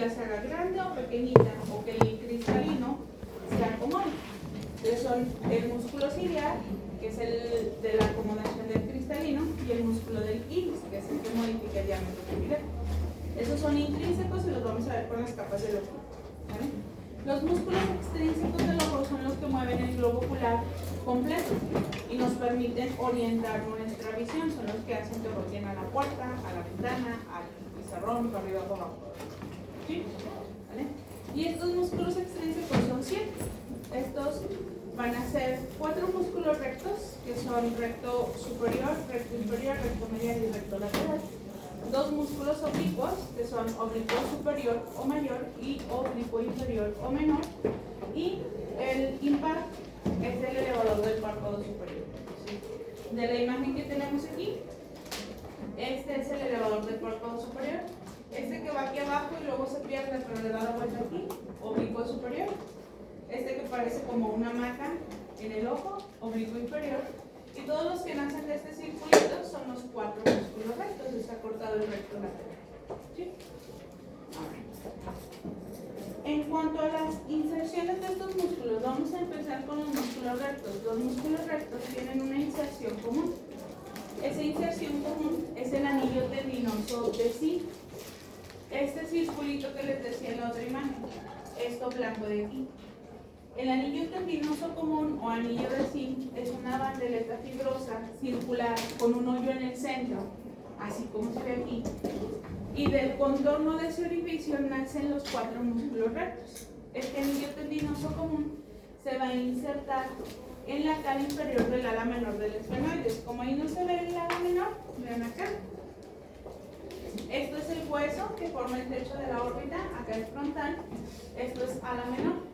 se haga grande o pequeñita, o que el cristalino se acomode. Entonces son el músculo ciliar, que es el de la acomodación del cristalino, y el músculo del iris, que es el que modifica el diámetro pupilar. Esos son intrínsecos y los vamos a ver con las capas del ojo, ¿vale? Los músculos extrínsecos del ojo son los que mueven el globo ocular completo y nos permiten orientar nuestra visión. Son los que hacen que volteen a la puerta, a la ventana, al pizarrón, para arriba, para abajo. ¿Sí? ¿Vale? Y estos músculos extrínsecos son 7. Estos van a ser 4 músculos rectos, que son recto superior, recto inferior, recto medial y recto lateral. 2 músculos oblicuos, que son oblicuo superior o mayor y oblicuo inferior o menor. Y el impar es el elevador del párpado superior. ¿Sí? De la imagen que tenemos aquí, este es el elevador del párpado superior. Este que va aquí abajo y luego se pierde, pero le da la vuelta aquí, oblicuo superior. Este que parece como una maca en el ojo, oblicuo inferior. Y todos los que nacen de este circulito son los 4 músculos rectos. Está cortado el recto lateral. ¿Sí? En cuanto a las inserciones de estos músculos, vamos a empezar con los músculos rectos. Los músculos rectos tienen una inserción común. Esa inserción común es el anillo tendinoso de zinc. Este circulito que les decía en la otra imagen, esto blanco de aquí. El anillo tendinoso común o anillo de zinc es una bandeleta fibrosa circular con un hoyo en el centro, así como se ve aquí. Y del contorno de ese orificio nacen los 4 músculos rectos. Este anillo tendinoso común se va a insertar en la cara inferior del ala menor del esfenoides. Como ahí no se ve el ala menor, vean acá. Esto es el hueso que forma el techo de la órbita, acá es frontal. Esto es ala menor.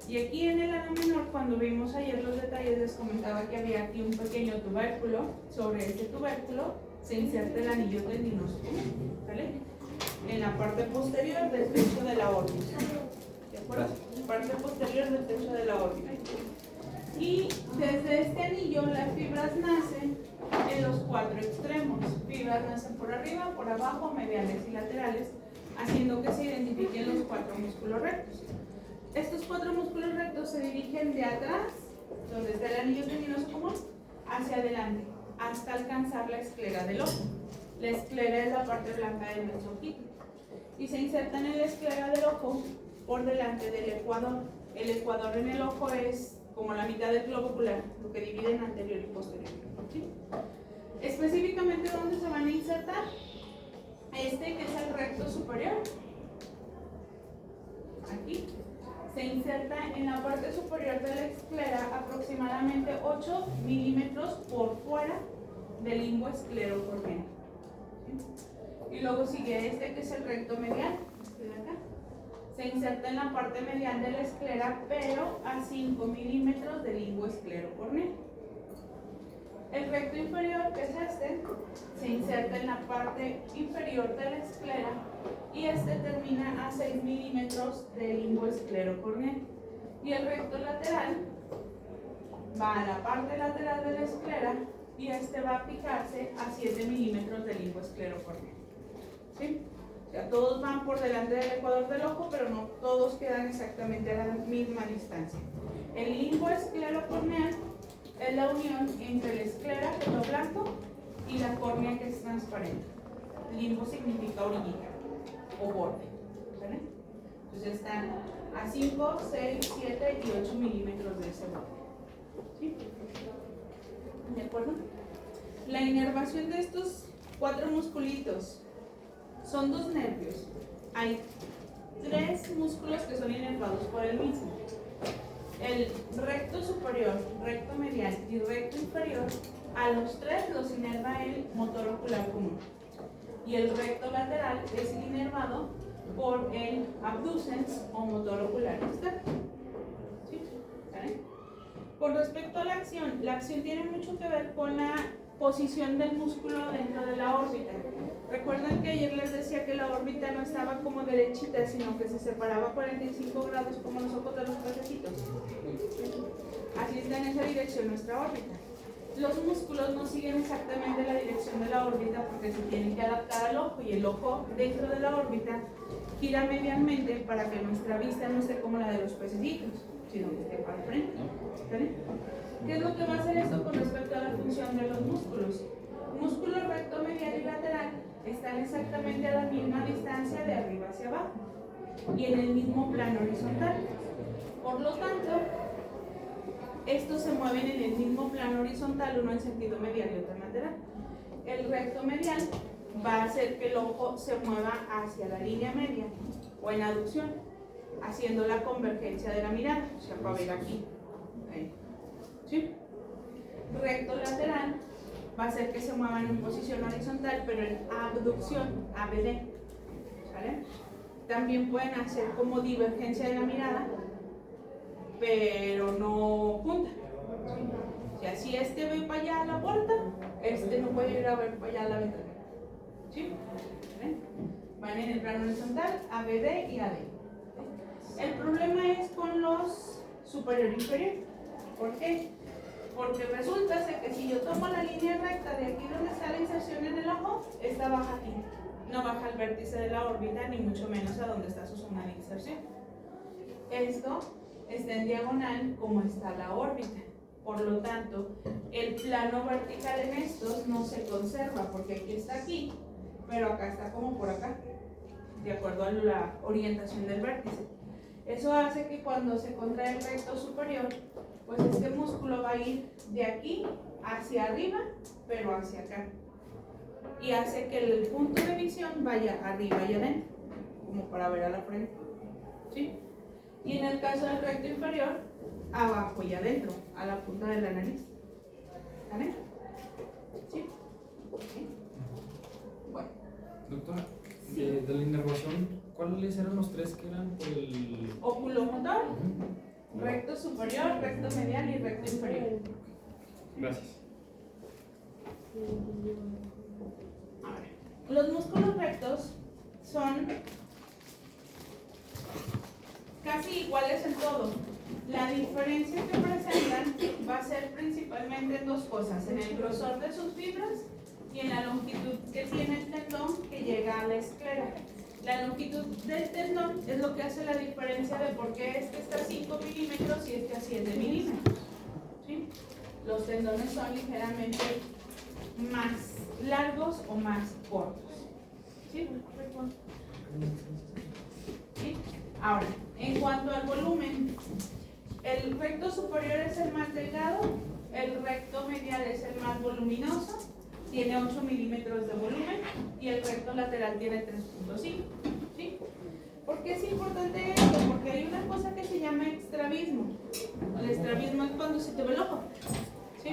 Y aquí en el ala menor, cuando vimos ayer los detalles, les comentaba que había aquí un pequeño tubérculo. Sobre este tubérculo se inserta el anillo tendinoso, ¿vale? En la parte posterior del techo de la órbita. ¿De acuerdo? Parte posterior del techo de la órbita. Y desde este anillo las fibras nacen en los 4 extremos. Fibras nacen por arriba, por abajo, mediales y laterales, haciendo que se identifiquen los 4 músculos rectos. Estos 4 músculos rectos se dirigen de atrás, donde está el anillo tendinoso común, hacia adelante, hasta alcanzar la esclera del ojo. La esclera es la parte blanca de nuestro ojito. Y se insertan en la esclera del ojo por delante del ecuador. El ecuador en el ojo es como la mitad del globo ocular, lo que divide en anterior y posterior. ¿Sí? Específicamente, ¿dónde se van a insertar? Este que es el recto superior. Aquí. Se inserta en la parte superior de la esclera aproximadamente 8 milímetros por fuera del limbo esclerocorneal. ¿Sí? Y luego sigue este que es el recto medial, este de acá. Se inserta en la parte medial de la esclera, pero a 5 milímetros del limbo esclerocorneal. El recto inferior, que es este, se inserta en la parte inferior de la esclera y este termina a 6 milímetros del limbo esclerocorneal. Y el recto lateral va a la parte lateral de la esclera y este va a fijarse a 7 milímetros del limbo esclerocorneal. ¿Sí? O sea, todos van por delante del ecuador del ojo, pero no todos quedan exactamente a la misma distancia. El limbo esclerocorneal es la unión entre la esclera, que es lo blanco, y la córnea, que es transparente. Limbo significa orillita o borde. ¿Vale? Entonces están a 5, 6, 7 y 8 milímetros de ese borde. ¿Sí? ¿De acuerdo? La inervación de estos 4 musculitos son 2 nervios. Hay 3 músculos que son inervados por el mismo. El recto superior, recto medial y recto inferior, a los 3 los inerva el motor ocular común. Y el recto lateral es inervado por el abducens o motor ocular externo. ¿Sí? ¿Vale? Con respecto a la acción tiene mucho que ver con la posición del músculo dentro de la órbita. Recuerden que ayer les decía que la órbita no estaba como derechita, sino que se separaba a 45 grados como los ojos de los pececitos. Así está en esa dirección nuestra órbita. Los músculos no siguen exactamente la dirección de la órbita porque se tiene que adaptar al ojo y el ojo dentro de la órbita gira medialmente para que nuestra vista no esté como la de los pececitos, sino que esté para el frente. ¿Vale? ¿Qué es lo que va a hacer esto con respecto a la función de los músculos? Músculo recto, medial y lateral están exactamente a la misma distancia de arriba hacia abajo y en el mismo plano horizontal. Por lo tanto, estos se mueven en el mismo plano horizontal, uno en sentido medial y otro en lateral. El recto medial va a hacer que el ojo se mueva hacia la línea media o en aducción, haciendo la convergencia de la mirada, o sea, para ver aquí. Ahí. ¿Sí? Recto lateral va a hacer que se muevan en posición horizontal, pero en abducción, ABD. ¿Sale? También pueden hacer como divergencia de la mirada, pero no junta. O sea, si este ve para allá a la puerta, este no puede ir a ver para allá a la ventana. ¿Sí? ¿Ven? Van en el plano horizontal, ABD y AD. El problema es con los superior e inferior. ¿Por qué? Porque resulta que si yo tomo la línea recta de aquí donde está la inserción en el ojo, esta baja aquí. No baja al vértice de la órbita, ni mucho menos a donde está su zona de inserción. Esto está en diagonal como está la órbita. Por lo tanto, el plano vertical en estos no se conserva, porque aquí está aquí, pero acá está como por acá, de acuerdo a la orientación del vértice. Eso hace que cuando se contrae el recto superior, pues este músculo va a ir de aquí hacia arriba, pero hacia acá. Y hace que el punto de visión vaya arriba y adentro, como para ver a la frente. ¿Sí? Y en el caso del recto inferior, abajo y adentro, a la punta de la nariz. ¿Vale? ¿Sí? ¿Sí? Bueno. Doctora, de la inervación, ¿cuáles eran los tres que eran por el oculomotor, recto superior, recto medial y recto inferior? Gracias. A ver, los músculos rectos son casi iguales en todo. La diferencia que presentan va a ser principalmente en dos cosas: en el grosor de sus fibras y en la longitud que tiene el tendón que llega a la esclera. La longitud del tendón es lo que hace la diferencia de por qué este está a 5 milímetros y este a 7 milímetros. ¿Sí? Los tendones son ligeramente más largos o más cortos. ¿Sí? ¿Sí? Ahora, en cuanto al volumen, el recto superior es el más delgado, el recto medial es el más voluminoso, tiene 8 milímetros de volumen, y el recto lateral tiene 3.5. ¿Sí? ¿Por qué es importante esto? Porque hay una cosa que se llama estrabismo. El estrabismo es cuando se te ve el ojo. ¿Sí?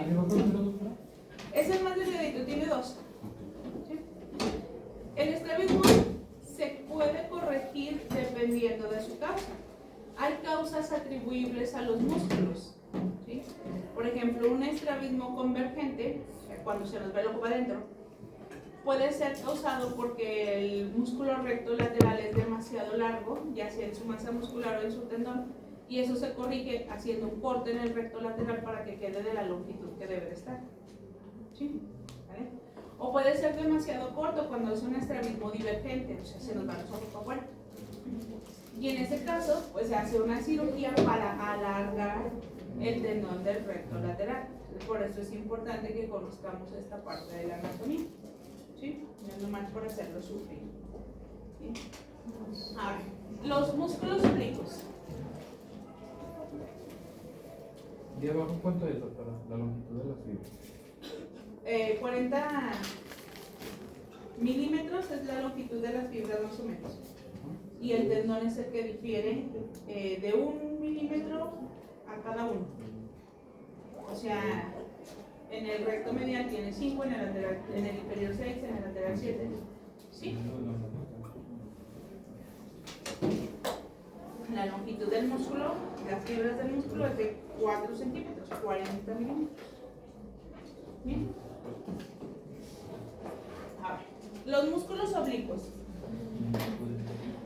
Es el más delgadito, tiene 2. ¿Sí? El estrabismo se puede corregir dependiendo de su causa. Hay causas atribuibles a los músculos. ¿Sí? Por ejemplo, un estrabismo convergente, cuando se nos ve el ojo para adentro, puede ser causado porque el músculo recto lateral es demasiado largo, ya sea en su masa muscular o en su tendón, y eso se corrige haciendo un corte en el recto lateral para que quede de la longitud que debe de estar. ¿Sí? ¿Vale? O puede ser demasiado corto cuando es un estrabismo divergente, o sea, se nos van los ojos para afuera. Y en ese caso, pues se hace una cirugía para alargar el tendón del recto lateral. Por eso es importante que conozcamos esta parte de la anatomía. ¿Sí? No es nomás por hacerlo sufrir. ¿Sí? Ahora, los músculos oblicuos. ¿De abajo cuánto es, doctora, la longitud de las fibras? 40 milímetros es la longitud de las fibras más o menos. Y el tendón es el que difiere de 1 milímetro a cada uno. O sea, en el recto medial tiene 5, en el lateral, en el inferior 6, en el lateral 7. ¿Sí? La longitud del músculo, las fibras del músculo es de 4 centímetros, 40 milímetros. Bien. Ahora, los músculos oblicuos.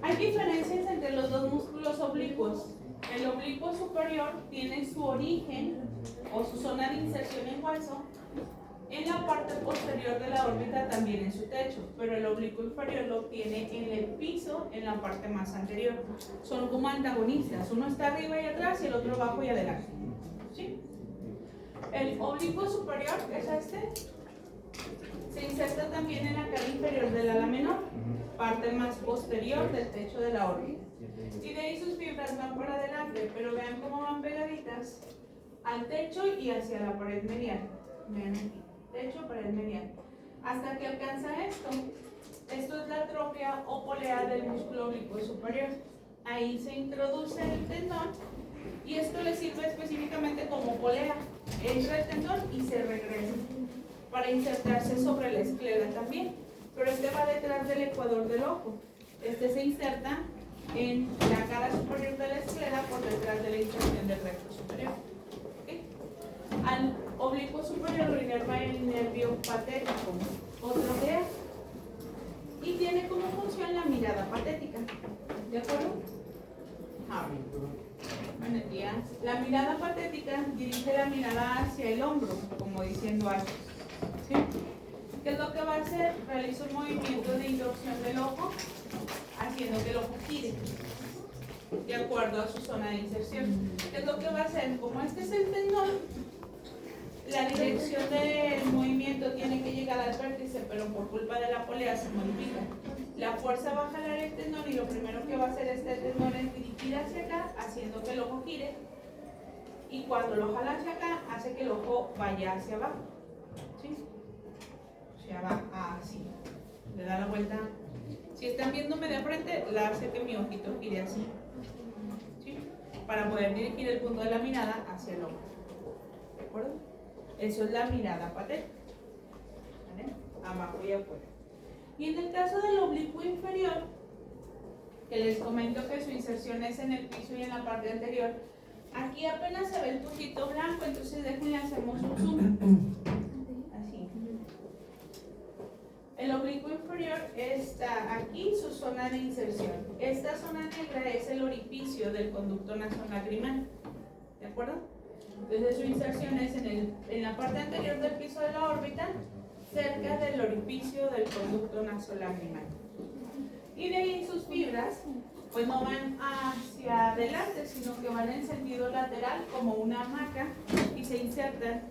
Hay diferencias entre los dos músculos oblicuos. El oblicuo superior tiene su origen o su zona de inserción en hueso en la parte posterior de la órbita, también en su techo, pero el oblicuo inferior lo obtiene en el piso, en la parte más anterior. Son como antagonistas, uno está arriba y atrás y el otro abajo y adelante. ¿Sí? El oblicuo superior es este. Se inserta también en la cara inferior del ala menor, parte más posterior del techo de la órbita. Y de ahí sus fibras van para adelante, pero vean cómo van pegaditas al techo y hacia la pared medial. Vean aquí, techo, pared medial. Hasta que alcanza esto. Esto es la atrofia o polea del músculo oblicuo superior. Ahí se introduce el tendón y esto le sirve específicamente como polea. Entra el tendón y se regresa para insertarse sobre la esclera también. Pero este va detrás del ecuador del ojo. Este se inserta en la cara superior de la esclera por detrás de la inserción del recto superior. ¿Okay? Al oblicuo superior lo inerva el nervio patético, otro que es, y tiene como función la mirada patética. ¿De acuerdo? Buenos días. La mirada patética dirige la mirada hacia el hombro, como diciendo algo. ¿Sí? ¿Qué es lo que va a hacer? Realiza un movimiento de inducción del ojo, haciendo que el ojo gire de acuerdo a su zona de inserción. ¿Qué es lo que va a hacer? Como este es el tendón, la dirección del movimiento tiene que llegar al vértice, pero por culpa de la polea se modifica. La fuerza va a jalar el tendón y lo primero que va a hacer este tendón es dirigir hacia acá, haciendo que el ojo gire. Y cuando lo jala hacia acá, hace que el ojo vaya hacia abajo. ¿Sí? O sea, va así. Le da la vuelta. Si están viéndome de frente, la hace que mi ojito gire así. ¿Sí? Para poder dirigir el punto de la mirada hacia el ojo. ¿De acuerdo? Eso es la mirada patética. ¿Vale? Abajo y afuera. Y en el caso del oblicuo inferior, que les comento que su inserción es en el piso y en la parte anterior, aquí apenas se ve el puntito blanco, entonces déjenle hacemos un zoom. Así. El oblicuo inferior está aquí, su zona de inserción. Esta zona negra es el orificio del conducto nasolacrimal. ¿De acuerdo? Entonces su inserción es en la parte anterior del piso de la órbita, cerca del orificio del conducto nasolacrimal. Y de ahí sus fibras pues no van hacia adelante, sino que van en sentido lateral como una hamaca y se insertan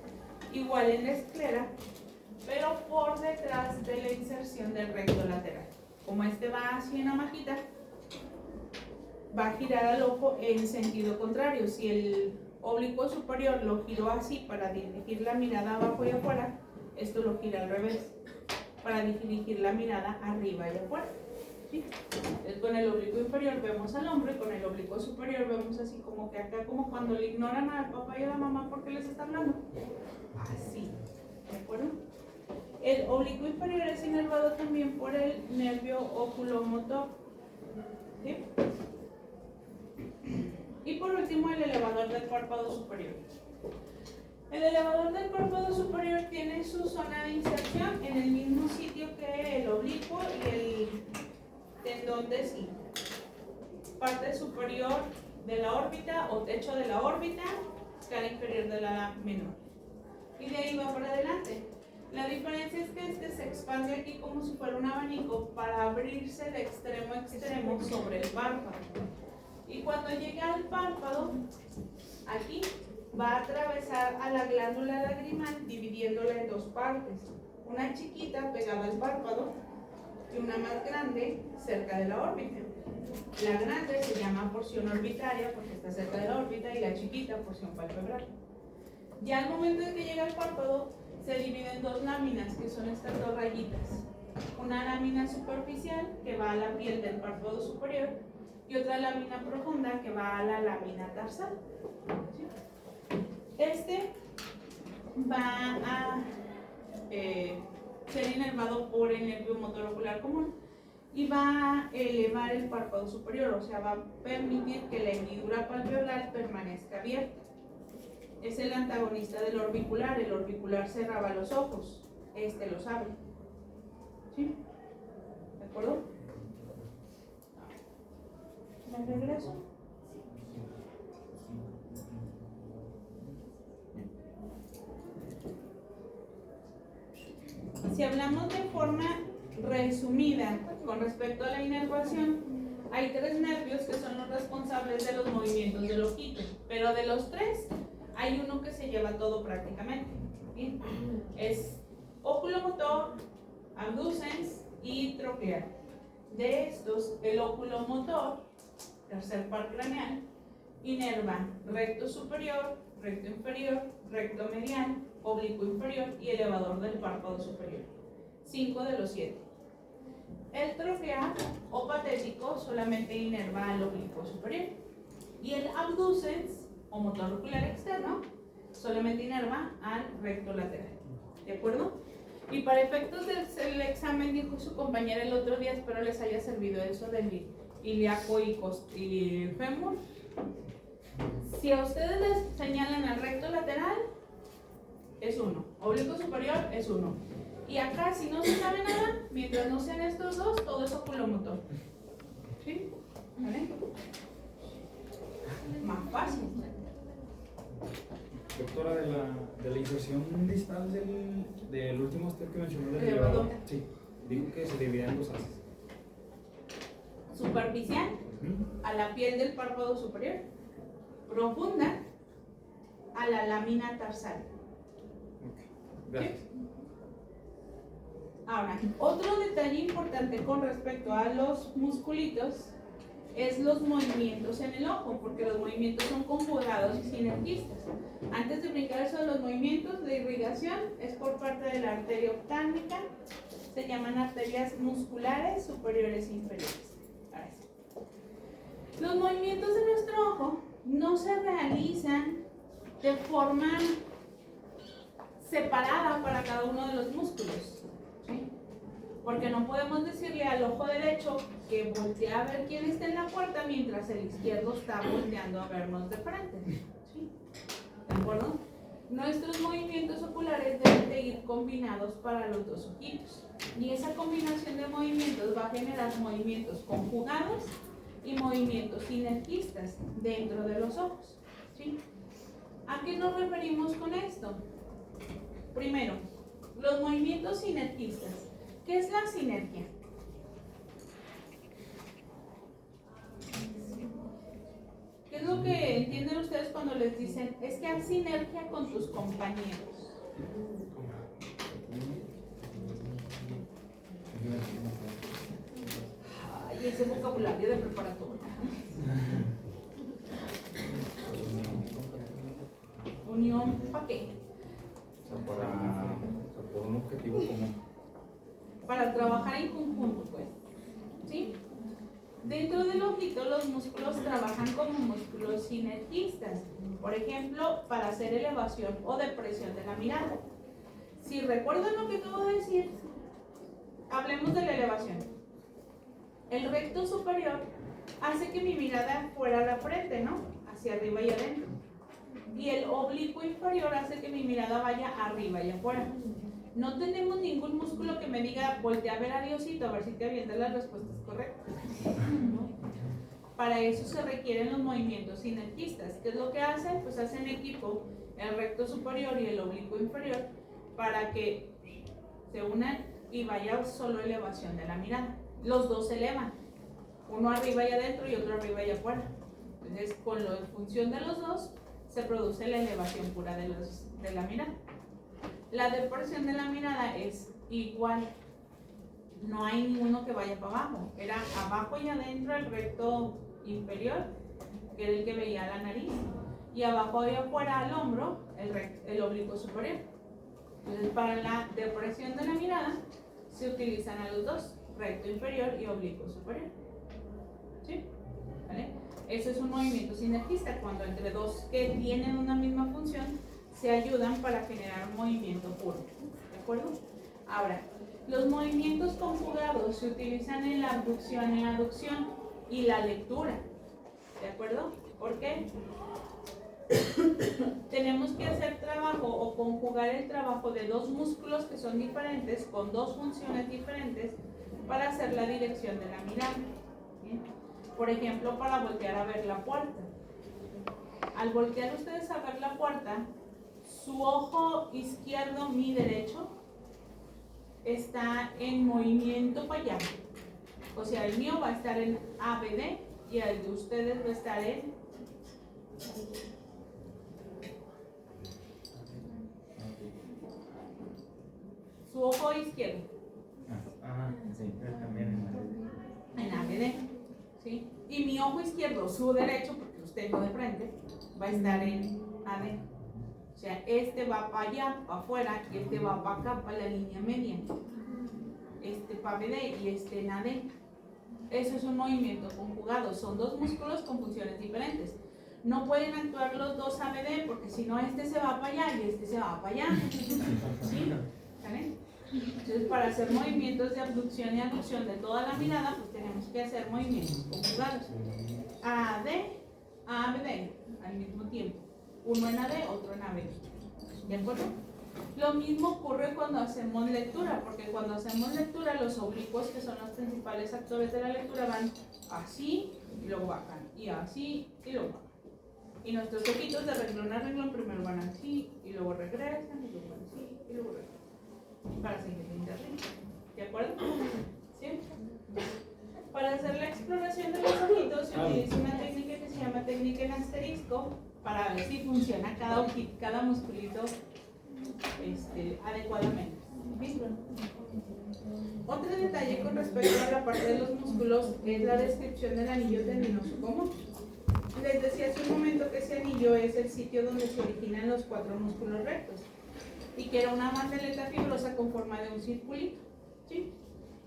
igual en la esclera, pero por detrás de la inserción del recto lateral. Como este va así en hamajita, va a girar al ojo en sentido contrario. Si el oblicuo superior lo giró así para dirigir la mirada abajo y afuera, esto lo gira al revés, para dirigir la mirada arriba y afuera. ¿Sí? Entonces, con el oblicuo inferior vemos al hombre, con el oblicuo superior vemos así como que acá, como cuando le ignoran al papá y a la mamá porque les está hablando. Así, ¿de acuerdo? El oblicuo inferior es inervado también por el nervio oculomotor. ¿Sí? Y por último, el elevador del párpado superior. El elevador del párpado superior tiene su zona de inserción en el mismo sitio que el oblicuo y el tendón de sí. Parte superior de la órbita o techo de la órbita, cara inferior de la menor. Y de ahí va para adelante. La diferencia es que este se expande aquí como si fuera un abanico para abrirse de extremo a extremo sobre el párpado. Y cuando llega al párpado, aquí va a atravesar a la glándula lagrimal dividiéndola en dos partes. Una chiquita pegada al párpado y una más grande cerca de la órbita. La grande se llama porción orbitaria porque está cerca de la órbita y la chiquita porción palpebral. Ya al momento de que llega al párpado se divide en dos láminas que son estas dos rayitas. Una lámina superficial que va a la piel del párpado superior y otra lámina profunda que va a la lámina tarsal. ¿Sí? Este va a ser inervado por el nervio motor ocular común y va a elevar el párpado superior, o sea, va a permitir que la hendidura palpebral permanezca abierta. Es el antagonista del orbicular. El orbicular cerraba los ojos, este los abre. ¿Sí? ¿De acuerdo? ¿Me regreso? Si hablamos de forma resumida con respecto a la inervación, hay 3 nervios que son los responsables de los movimientos del ojito, pero de los 3 hay uno que se lleva todo prácticamente. ¿Sí? Es oculomotor, abducens y troclear. De estos, el oculomotor, tercer par craneal, inerva recto superior, recto inferior, recto medial, oblicuo inferior y elevador del párpado superior. 5 de los 7. El troclear o patético solamente inerva al oblicuo superior. Y el abducens o motor ocular externo solamente inerva al recto lateral. ¿De acuerdo? Y para efectos del examen, dijo su compañera el otro día, espero les haya servido eso del ilíaco y fémur. Si a ustedes les señalan al recto lateral, es 1. Oblicuo superior es 1. Y acá, si no se sabe nada, mientras no sean estos dos, todo es oculomotor. ¿Sí? ¿Vale? Más fácil. Doctora, de la inserción distal del último step que mencionó del elevador. elevador, sí, dijo que se dividía en 2 haces. Superficial, a la piel del párpado superior. Profunda, a la lámina tarsal. Ok, gracias. ¿Sí? Ahora, otro detalle importante con respecto a los musculitos es los movimientos en el ojo, porque los movimientos son conjugados y sinergistas. Antes de brincar eso de los movimientos de irrigación, es por parte de la arteria oftálmica, se llaman arterias musculares superiores e inferiores. Ahora sí. Los movimientos de nuestro ojo no se realizan de forma separada para cada uno de los músculos, ¿sí? Porque no podemos decirle al ojo derecho que voltee a ver quién está en la puerta mientras el izquierdo está volteando a vernos de frente, ¿sí? ¿De acuerdo? Nuestros movimientos oculares deben de ir combinados para los dos ojitos, y esa combinación de movimientos va a generar movimientos conjugados y movimientos sinergistas dentro de los ojos, ¿sí? ¿A qué nos referimos con esto? Primero, los movimientos sinergistas. ¿Qué es la sinergia? ¿Qué es lo que entienden ustedes cuando les dicen es que haz sinergia con tus compañeros? Ay, ese vocabulario de preparatoria. ¿Unión para qué? O sea, por un objetivo común. Para trabajar en conjunto, pues. ¿Sí? Dentro del ojito los músculos trabajan como músculos sinergistas. Por ejemplo, para hacer elevación o depresión de la mirada. Si recuerdan lo que acabo de decir, hablemos de la elevación. El recto superior hace que mi mirada fuera a la frente, ¿no? Hacia arriba y adentro. Y el oblicuo inferior hace que mi mirada vaya arriba y afuera. No tenemos ningún músculo que me diga voltea a ver a Diosito a ver si te avientas las respuestas correctas. ¿No? Para eso se requieren los movimientos sinergistas. ¿Qué es lo que hacen? Pues hacen equipo el recto superior y el oblicuo inferior para que se unan y vaya solo elevación de la mirada. Los dos se elevan, uno arriba y adentro y otro arriba y afuera. Entonces, con la función de los dos se produce la elevación pura de la mirada. La depresión de la mirada es igual, no hay ninguno que vaya para abajo, era abajo y adentro el recto inferior, que era el que veía la nariz, y abajo y afuera al hombro el oblicuo superior. Entonces, para la depresión de la mirada se utilizan a los dos, recto inferior y oblicuo superior. ¿Sí? ¿Vale? Eso es un movimiento sinergista, cuando entre dos que tienen una misma función se ayudan para generar un movimiento puro. ¿De acuerdo? Ahora, los movimientos conjugados se utilizan en la abducción y aducción y la lectura. ¿De acuerdo? ¿Por qué? Tenemos que hacer trabajo o conjugar el trabajo de dos músculos que son diferentes, con dos funciones diferentes, para hacer la dirección de la mirada. ¿Bien? Por ejemplo, para voltear a ver la puerta. Al voltear ustedes a ver la puerta, su ojo izquierdo, mi derecho, está en movimiento para allá. O sea, el mío va a estar en ABD y el de ustedes va a estar en su ojo izquierdo, Sí, también en ABD, ¿sí? Y mi ojo izquierdo, su derecho, porque los tengo de frente, va a estar en AD. O sea, este va para allá, para afuera, y este va para acá, para la línea media. Este para BD y este en AD. Eso es un movimiento conjugado, son dos músculos con funciones diferentes. No pueden actuar los dos ABD porque si no este se va para allá y este se va para allá. ¿Sí? ¿Vale? Entonces para hacer movimientos de abducción y aducción de toda la mirada, pues tenemos que hacer movimientos conjugados. AD, ABD al mismo tiempo. Uno en AD, otro en ABD. ¿De acuerdo? Lo mismo ocurre cuando hacemos lectura, porque cuando hacemos lectura los oblicuos, que son los principales actores de la lectura, van así y luego bajan, y así y luego bajan. Y nuestros ojitos de renglón a renglón primero van así y luego regresan y luego van así y luego regresan. Para seguir la interlínea. ¿De acuerdo? ¿Sí? Para hacer la exploración de los ojitos se utiliza una técnica que se llama técnica en asterisco para ver si funciona cada ojito, cada musculito adecuadamente. ¿Listo? Otro detalle con respecto a la parte de los músculos es la descripción del anillo tendinoso común. Les decía hace un momento que ese anillo es el sitio donde se originan los 4 músculos rectos y que era una bandeleta fibrosa con forma de un circulito. ¿Sí?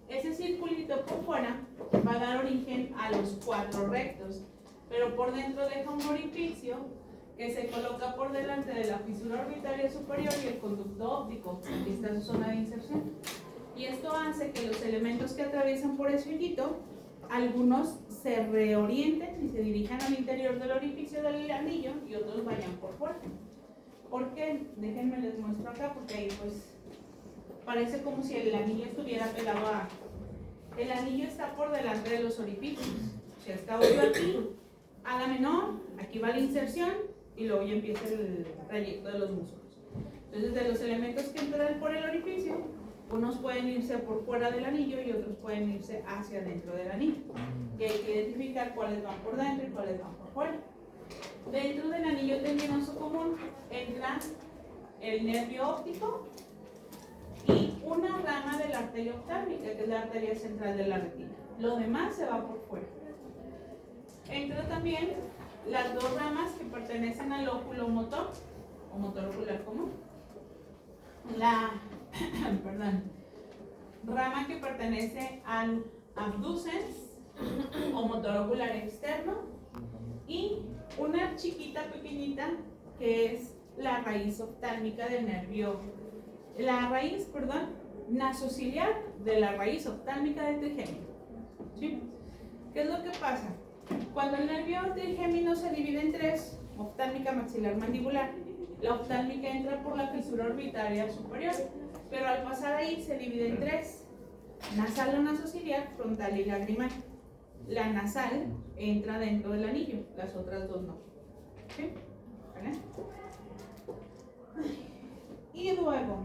Ese circulito por fuera va a dar origen a los 4 rectos, pero por dentro deja un orificio que se coloca por delante de la fisura orbitaria superior y el conducto óptico. Aquí está su zona de inserción. Y esto hace que los elementos que atraviesan por ese hoyito, algunos se reorienten y se dirijan al interior del orificio del anillo y otros vayan por fuera. ¿Por qué? Déjenme les muestro acá porque ahí pues parece como si el anillo estuviera pegado a... El anillo está por delante de los orificios. O sea, está obvio aquí, a la menor, aquí va la inserción y luego ya empieza el trayecto de los músculos. Entonces, de los elementos que entran por el orificio, unos pueden irse por fuera del anillo y otros pueden irse hacia dentro del anillo. Y hay que identificar cuáles van por dentro y cuáles van por fuera. Dentro del anillo tendinoso común entra el nervio óptico y una rama de la arteria oftálmica, que es la arteria central de la retina. Lo demás se va por fuera. Entra también las 2 ramas que pertenecen al óculo motor o motor ocular común. La rama que pertenece al abducens o motor ocular externo y una chiquita pequeñita que es la raíz oftálmica del nervio, la raíz, nasociliar de la raíz oftálmica del trigémino. ¿Sí? ¿Qué es lo que pasa? Cuando el nervio trigémino se divide en 3, oftálmica, maxilar, mandibular, la oftálmica entra por la fisura orbitaria superior, pero al pasar ahí se divide en 3, nasal o nasociliar, frontal y lagrimal. La nasal entra dentro del anillo, las otras 2 no. ¿Sí? ¿Vale? Y luego,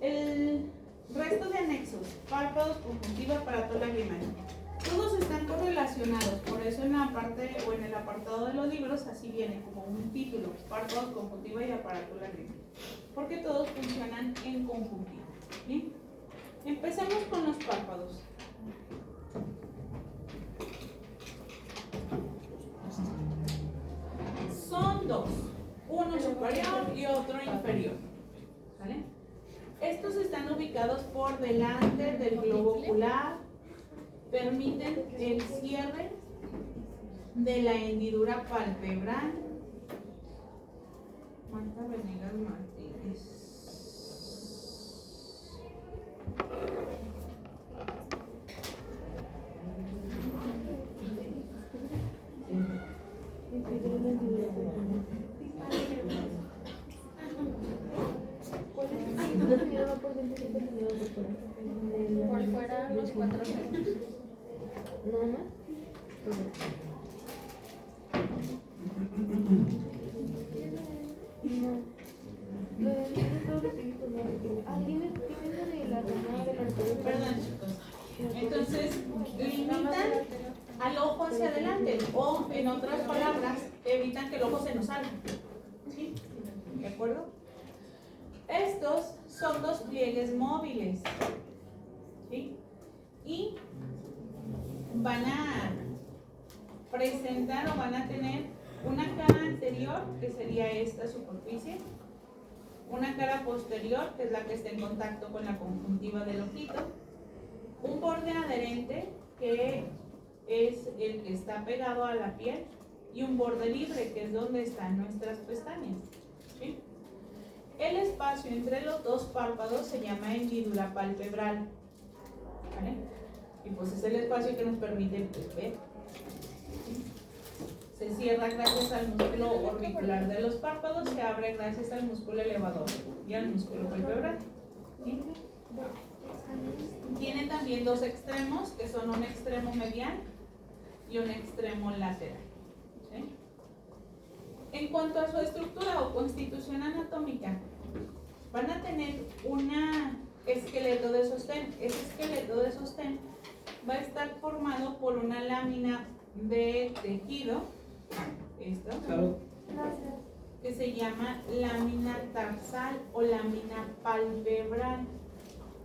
el resto de anexos, párpados, conjuntiva, aparato lagrimal. Todos están correlacionados, por eso en la parte o en el apartado de los libros así viene como un título, párpados, conjuntiva y aparato lagrimal, porque todos funcionan en conjuntiva. ¿Sí? Empecemos con los párpados. Son 2, uno superior y otro inferior. ¿Vale? Estos están ubicados por delante del globo ocular, permiten el cierre de la hendidura palpebral. Marta Venegas Martínez. Por fuera los 4 metros. ¿Nada más? No. Dime de la rama de la Entonces, limitan al ojo hacia adelante o, en otras palabras, evitan que el ojo se nos salga. ¿Sí? ¿De acuerdo? Estos son dos pliegues móviles. ¿Sí? Y van a presentar o van a tener una cara anterior, que sería esta superficie, una cara posterior, que es la que está en contacto con la conjuntiva del ojito, un borde adherente, que es el que está pegado a la piel, y un borde libre, que es donde están nuestras pestañas. ¿Sí? El espacio entre los dos párpados se llama hendidura palpebral. ¿Vale? Y pues es el espacio que nos permite ver. ¿Sí? Se cierra gracias al músculo orbicular de los párpados, se abre gracias al músculo elevador y al músculo palpebral. ¿Sí? Tiene también dos extremos, que son un extremo medial y un extremo lateral. ¿Sí? En cuanto a su estructura o constitución anatómica, van a tener un esqueleto de sostén. Ese esqueleto de sostén va a estar formado por una lámina de tejido, que se llama lámina tarsal o lámina palpebral.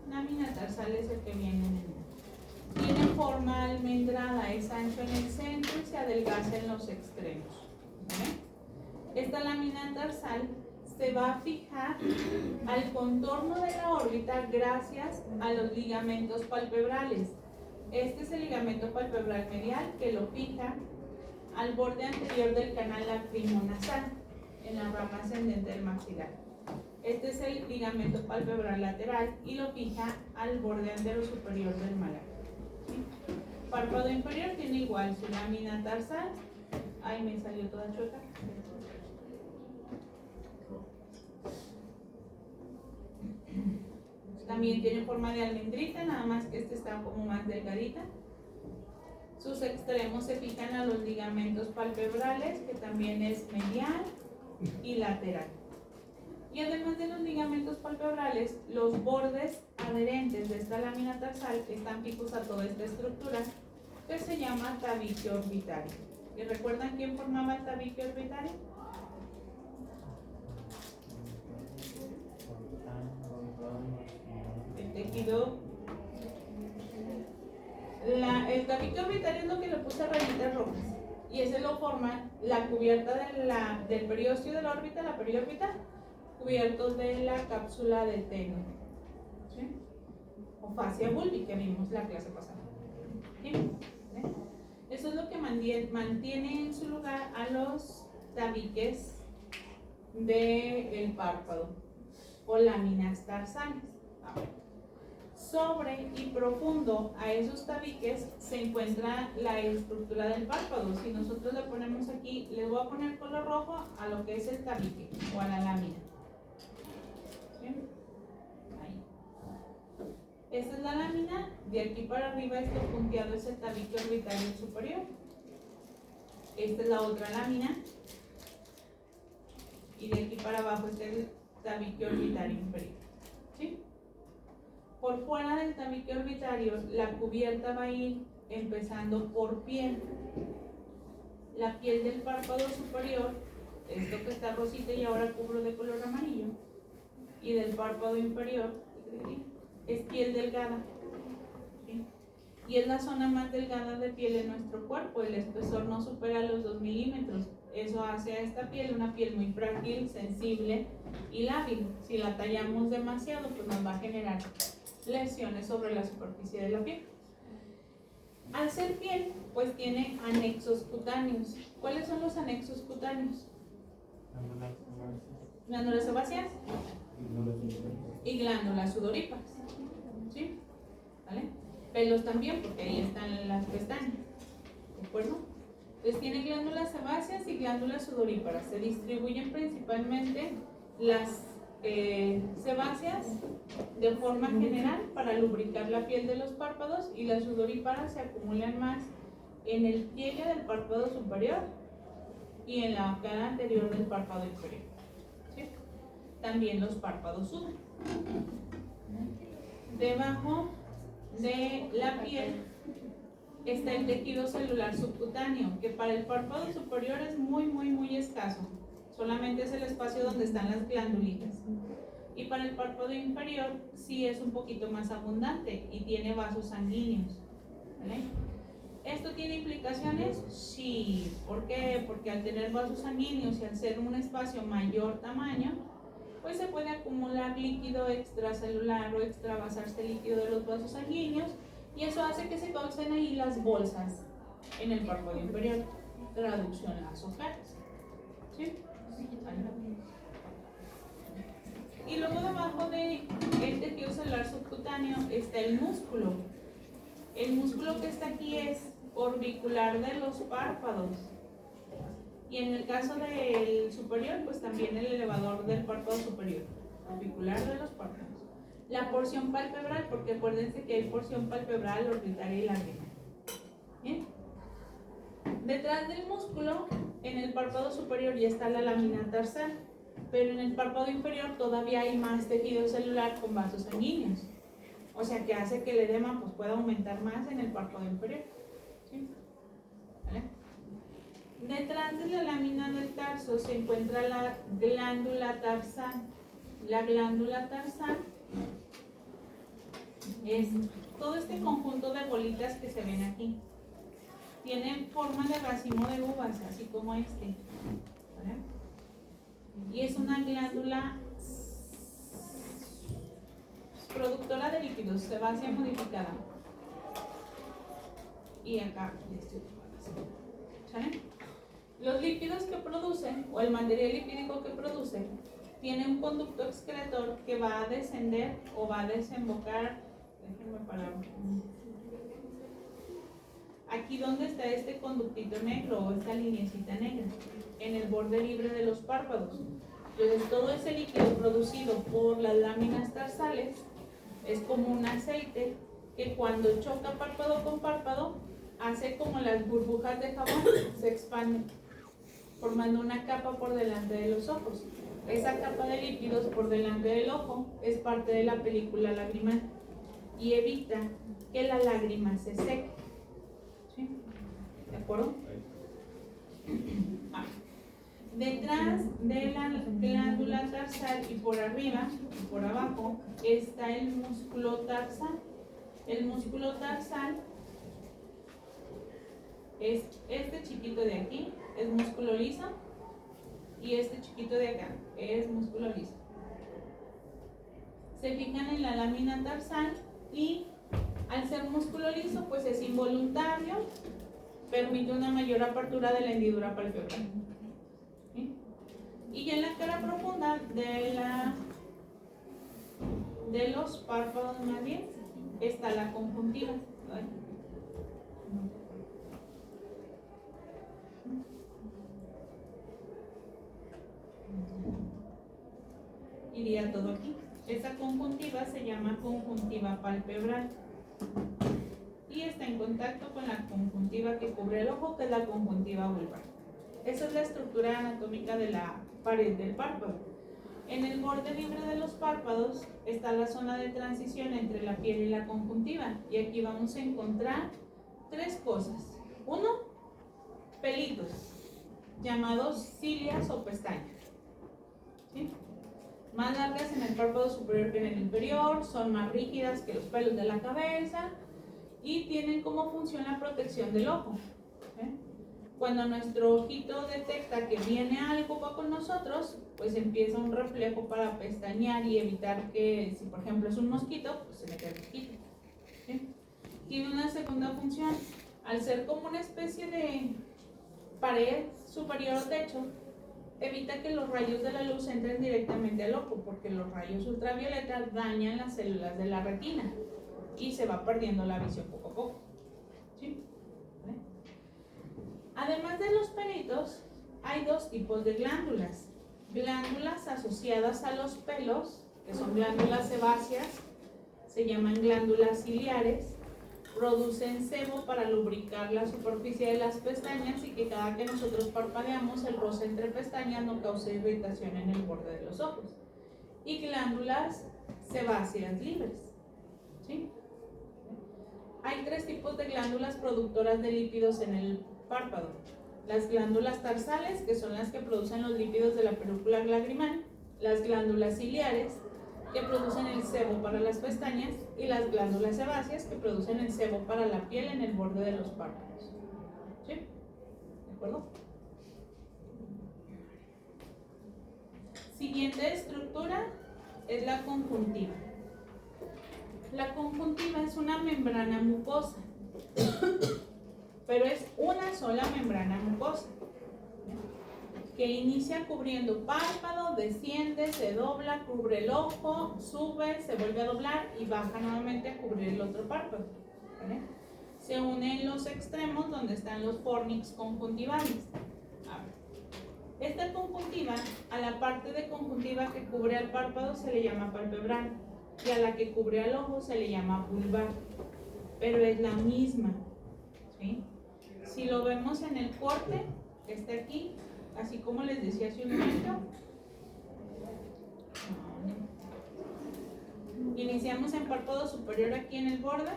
Lámina tarsal es el que viene en el. Tiene forma almendrada, es ancho en el centro y se adelgaza en los extremos. ¿Vale? Esta lámina tarsal se va a fijar al contorno de la órbita gracias a los ligamentos palpebrales. Este es el ligamento palpebral medial, que lo fija al borde anterior del canal lacrimonasal, en la rama ascendente del maxilar. Este es el ligamento palpebral lateral y lo fija al borde antero superior del malar. ¿Sí? Párpado inferior tiene igual su lámina tarsal. Ay, me salió toda chueca. También tiene forma de almendrita, nada más que este está como más delgadita. Sus extremos se fijan a los ligamentos palpebrales, que también es medial y lateral. Y además de los ligamentos palpebrales, los bordes adherentes de esta lámina tarsal están fijos a toda esta estructura, que se llama tabique orbitario. ¿Y recuerdan quién formaba el tabique orbitario? El tejido. El tabique orbitario es lo que le puse rayitas rojas, y ese lo forma la cubierta del periósteo de la órbita, la periórbita, cubiertos de la cápsula del teno, ¿sí? O fascia bulbi, que vimos la clase pasada. ¿Sí? Eso es lo que mantiene en su lugar a los tabiques del párpado o láminas tarsales. Sobre y profundo a esos tabiques se encuentra la estructura del párpado. Si nosotros le ponemos aquí, les voy a poner color rojo a lo que es el tabique o a la lámina. ¿Sí? Ahí. Esta es la lámina, de aquí para arriba esto punteado es el tabique orbitario superior. Esta es la otra lámina, y de aquí para abajo está el tabique orbitario inferior. ¿Sí? Por fuera del tabique orbitario, la cubierta va a ir empezando por piel. La piel del párpado superior, esto que está rosita y ahora cubro de color amarillo, y del párpado inferior es piel delgada. ¿Sí? Y es la zona más delgada de piel en nuestro cuerpo. El espesor no supera los 2 milímetros. Eso hace a esta piel una piel muy frágil, sensible y lábil. Si la tallamos demasiado, pues nos va a generar lesiones sobre la superficie de la piel. Al ser piel, pues tiene anexos cutáneos. ¿Cuáles son los anexos cutáneos? Glándulas sebáceas y glándulas sudoríparas. ¿Sí? ¿Vale? Pelos también, porque ahí están las pestañas. ¿De acuerdo? Entonces tiene glándulas sebáceas y glándulas sudoríparas. Se distribuyen principalmente las sebáceas de forma general para lubricar la piel de los párpados, y las sudoríparas se acumulan más en el pliegue del párpado superior y en la cara anterior del párpado inferior. ¿Sí? También los párpados sudan. Debajo de la piel está el tejido celular subcutáneo, que para el párpado superior es muy escaso. Solamente es el espacio donde están las glándulitas. Y para el párpado inferior sí es un poquito más abundante y tiene vasos sanguíneos. ¿Vale? ¿Esto tiene implicaciones? Sí. ¿Por qué? Porque al tener vasos sanguíneos y al ser un espacio mayor tamaño, pues se puede acumular líquido extracelular o extravasarse líquido de los vasos sanguíneos, y eso hace que se causen ahí las bolsas en el párpado inferior. Traducción, las ojeras. ¿Sí? Y luego debajo del tejido celular subcutáneo está el músculo. El músculo que está aquí es orbicular de los párpados. Y en el caso del superior, pues también el elevador del párpado superior. Orbicular de los párpados. La porción palpebral, porque acuérdense que hay porción palpebral, orbitaria y lagrimal. ¿Bien? Detrás del músculo, en el párpado superior ya está la lámina tarsal, pero en el párpado inferior todavía hay más tejido celular con vasos sanguíneos. O sea que hace que el edema pues, pueda aumentar más en el párpado inferior. ¿Sí? ¿Vale? Detrás de la lámina del tarso se encuentra la glándula tarsal. La glándula tarsal es todo este conjunto de bolitas que se ven aquí. Tienen forma de racimo de uvas, así como este. ¿Vale? Y es una glándula productora de líquidos, sebácea modificada. Y acá, ¿sale? Los lípidos que producen, o el material lipídico que produce, tiene un conducto excretor que va a descender o va a desembocar. Déjenme parar. Aquí donde está este conductito negro o esta lineecita negra, en el borde libre de los párpados. Entonces todo ese líquido producido por las láminas tarsales es como un aceite que cuando choca párpado con párpado hace como las burbujas de jabón, se expanden formando una capa por delante de los ojos. Esa capa de líquidos por delante del ojo es parte de la película lagrimal y evita que la lágrima se seque. ¿Sí? ¿De acuerdo? Detrás de la glándula tarsal y por arriba y por abajo está el músculo tarsal. El músculo tarsal es este chiquito de aquí, es músculo liso, y este chiquito de acá es músculo liso. Se fijan en la lámina tarsal y al ser músculo liso pues es involuntario, permite una mayor apertura de la hendidura palpebral. ¿Sí? Y ya en la cara profunda de los párpados más bien está la conjuntiva. ¿Vale? Iría todo aquí. Esta conjuntiva se llama conjuntiva palpebral y está en contacto con la conjuntiva que cubre el ojo, que es la conjuntiva vulvar. Esa es la estructura anatómica de la pared del párpado. En el borde libre de los párpados está la zona de transición entre la piel y la conjuntiva, y aquí vamos a encontrar tres cosas. Uno, pelitos llamados cilias o pestañas. ¿Sí? Más largas en el párpado superior que en el inferior, son más rígidas que los pelos de la cabeza y tienen como función la protección del ojo. ¿Sí? Cuando nuestro ojito detecta que viene algo con nosotros, pues empieza un reflejo para pestañear y evitar que, si por ejemplo es un mosquito, pues se mete el mosquito. ¿Sí? Tiene una segunda función. Al ser como una especie de pared superior o techo, evita que los rayos de la luz entren directamente al ojo, porque los rayos ultravioletas dañan las células de la retina y se va perdiendo la visión poco a poco. ¿Sí? ¿Vale? Además de los pelitos, hay dos tipos de glándulas. Glándulas asociadas a los pelos, que son glándulas sebáceas, se llaman glándulas ciliares, producen sebo para lubricar la superficie de las pestañas y que cada que nosotros parpadeamos el roce entre pestañas no cause irritación en el borde de los ojos. Y glándulas sebáceas libres. ¿Sí? Hay 3 tipos de glándulas productoras de lípidos en el párpado. Las glándulas tarsales, que son las que producen los lípidos de la película lagrimal, las glándulas ciliares, que producen el sebo para las pestañas, y las glándulas sebáceas, que producen el sebo para la piel en el borde de los párpados. ¿Sí? ¿De acuerdo? Siguiente estructura es la conjuntiva. La conjuntiva es una membrana mucosa, pero es una sola membrana mucosa que inicia cubriendo párpado, desciende, se dobla, cubre el ojo, sube, se vuelve a doblar y baja nuevamente a cubrir el otro párpado. ¿Vale? Se une en los extremos donde están los fornix conjuntivales. Esta conjuntiva, a la parte de conjuntiva que cubre al párpado se le llama palpebral y a la que cubre al ojo se le llama vulvar, pero es la misma, ¿sí? Si lo vemos en el corte que está aquí, así como les decía hace un momento, iniciamos en párpado superior aquí en el borde,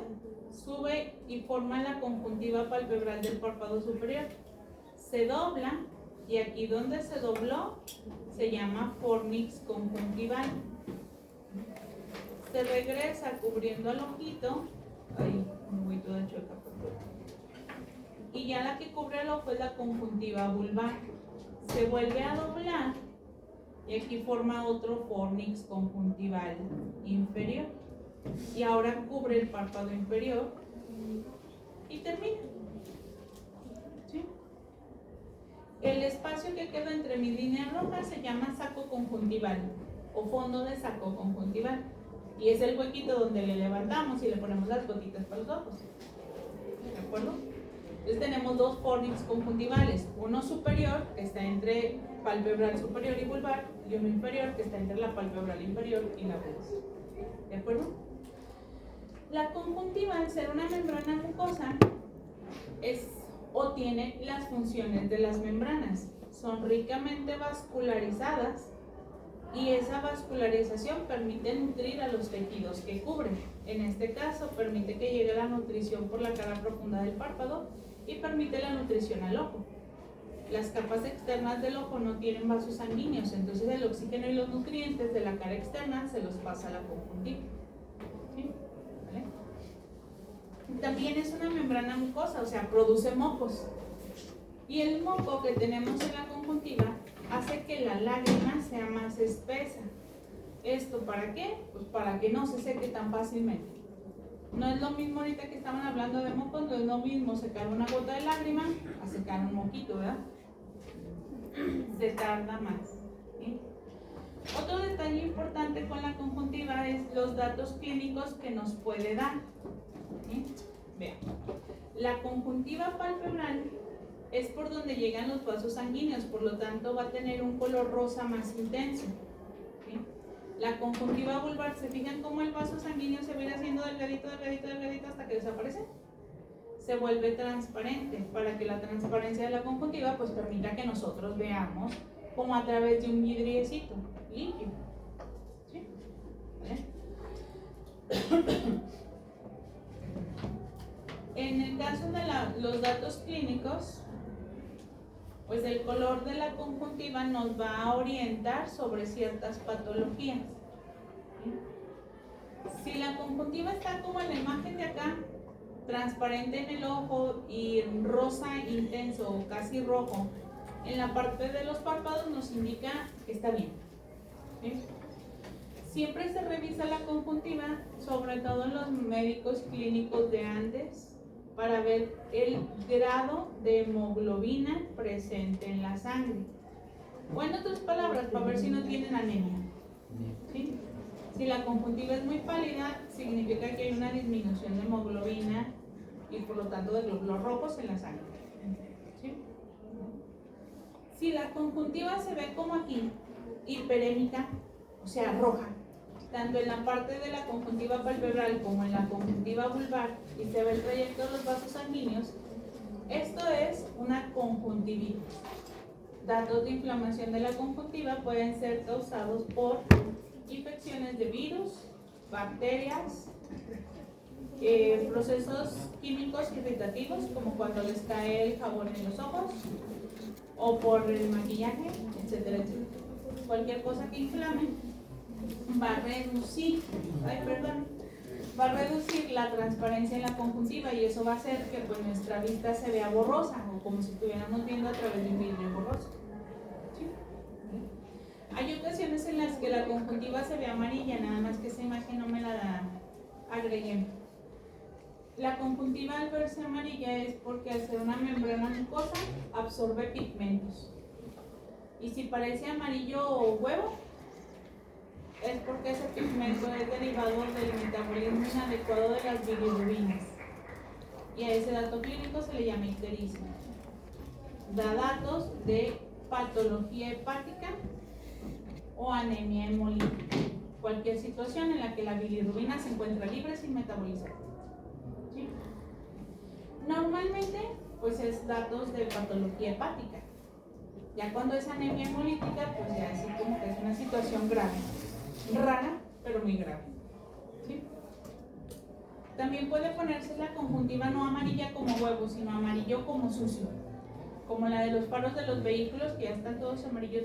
sube y forma la conjuntiva palpebral del párpado superior, se dobla y aquí donde se dobló se llama fornix conjuntival, se regresa cubriendo al ojito, ahí me voy toda chueca, y ya la que cubre el ojo es la conjuntiva vulvar, se vuelve a doblar y aquí forma otro fornix conjuntival inferior y ahora cubre el párpado inferior y termina. ¿Sí? El espacio que queda entre mis líneas rojas se llama saco conjuntival o fondo de saco conjuntival y es el huequito donde le levantamos y le ponemos las gotitas para los ojos. ¿De acuerdo? Entonces tenemos 2 fornix conjuntivales, uno superior que está entre palpebral superior y vulvar y uno inferior que está entre la palpebral inferior y la vulva. ¿De acuerdo? La conjuntiva, al ser una membrana mucosa, es o tiene las funciones de las membranas, son ricamente vascularizadas y esa vascularización permite nutrir a los tejidos que cubren. En este caso permite que llegue la nutrición por la cara profunda del párpado y permite la nutrición al ojo. Las capas externas del ojo no tienen vasos sanguíneos, entonces el oxígeno y los nutrientes de la cara externa se los pasa a la conjuntiva. ¿Sí? ¿Vale? También es una membrana mucosa, o sea, produce mocos. Y el moco que tenemos en la conjuntiva hace que la lágrima sea más espesa. ¿Esto para qué? Pues para que no se seque tan fácilmente. No es lo mismo ahorita que estaban hablando de mocos, no es lo mismo secar una gota de lágrima a secar un moquito, ¿verdad? Se tarda más. ¿Sí? Otro detalle importante con la conjuntiva es los datos clínicos que nos puede dar. ¿Sí? Vean, la conjuntiva palpebral es por donde llegan los vasos sanguíneos, por lo tanto va a tener un color rosa más intenso. ¿Sí? La conjuntiva vulvar, ¿se fijan cómo el vaso sanguíneo se va a ir haciendo delgadito, delgadito, delgadito hasta que desaparece? Se vuelve transparente, para que la transparencia de la conjuntiva pues permita que nosotros veamos como a través de un vidriecito limpio. ¿Sí? ¿Vale? En el caso de los datos clínicos, pues el color de la conjuntiva nos va a orientar sobre ciertas patologías. ¿Sí? Si la conjuntiva está como en la imagen de acá, transparente en el ojo y rosa intenso o casi rojo, en la parte de los párpados nos indica que está bien. ¿Sí? Siempre se revisa la conjuntiva, sobre todo en los médicos clínicos de antes, para ver el grado de hemoglobina presente en la sangre. O en otras palabras, para ver si no tienen anemia. ¿Sí? Si la conjuntiva es muy pálida, significa que hay una disminución de hemoglobina y por lo tanto de glóbulos rojos en la sangre. ¿Sí? Si la conjuntiva se ve como aquí, hiperémica, o sea, roja, tanto en la parte de la conjuntiva palpebral como en la conjuntiva vulvar, y se ve el trayecto de los vasos sanguíneos, esto es una conjuntivitis. Datos de inflamación de la conjuntiva pueden ser causados por infecciones de virus, bacterias, procesos químicos irritativos, como cuando les cae el jabón en los ojos, o por el maquillaje, etcétera, etcétera. Cualquier cosa que inflame va a reducir, va a reducir la transparencia en la conjuntiva, y eso va a hacer que pues nuestra vista se vea borrosa, o como si estuviéramos viendo a través de un vidrio borroso. ¿Sí? Hay ocasiones en las que la conjuntiva se ve amarilla, nada más que esa imagen no me la agregué. La conjuntiva al verse amarilla es porque al ser una membrana mucosa absorbe pigmentos. Y si parece amarillo o huevo, es porque ese pigmento es derivado del metabolismo inadecuado de las bilirrubinas. Y a ese dato clínico se le llama icterismo. Da datos de patología hepática o anemia hemolítica. Cualquier situación en la que la bilirrubina se encuentra libre sin metabolizar. ¿Sí? Normalmente, pues es datos de patología hepática. Ya cuando es anemia hemolítica, pues ya así como que es una situación grave. Rara, pero muy grave. ¿Sí? También puede ponerse la conjuntiva no amarilla como huevo, sino amarillo como sucio. Como la de los faros de los vehículos, que ya están todos amarillos.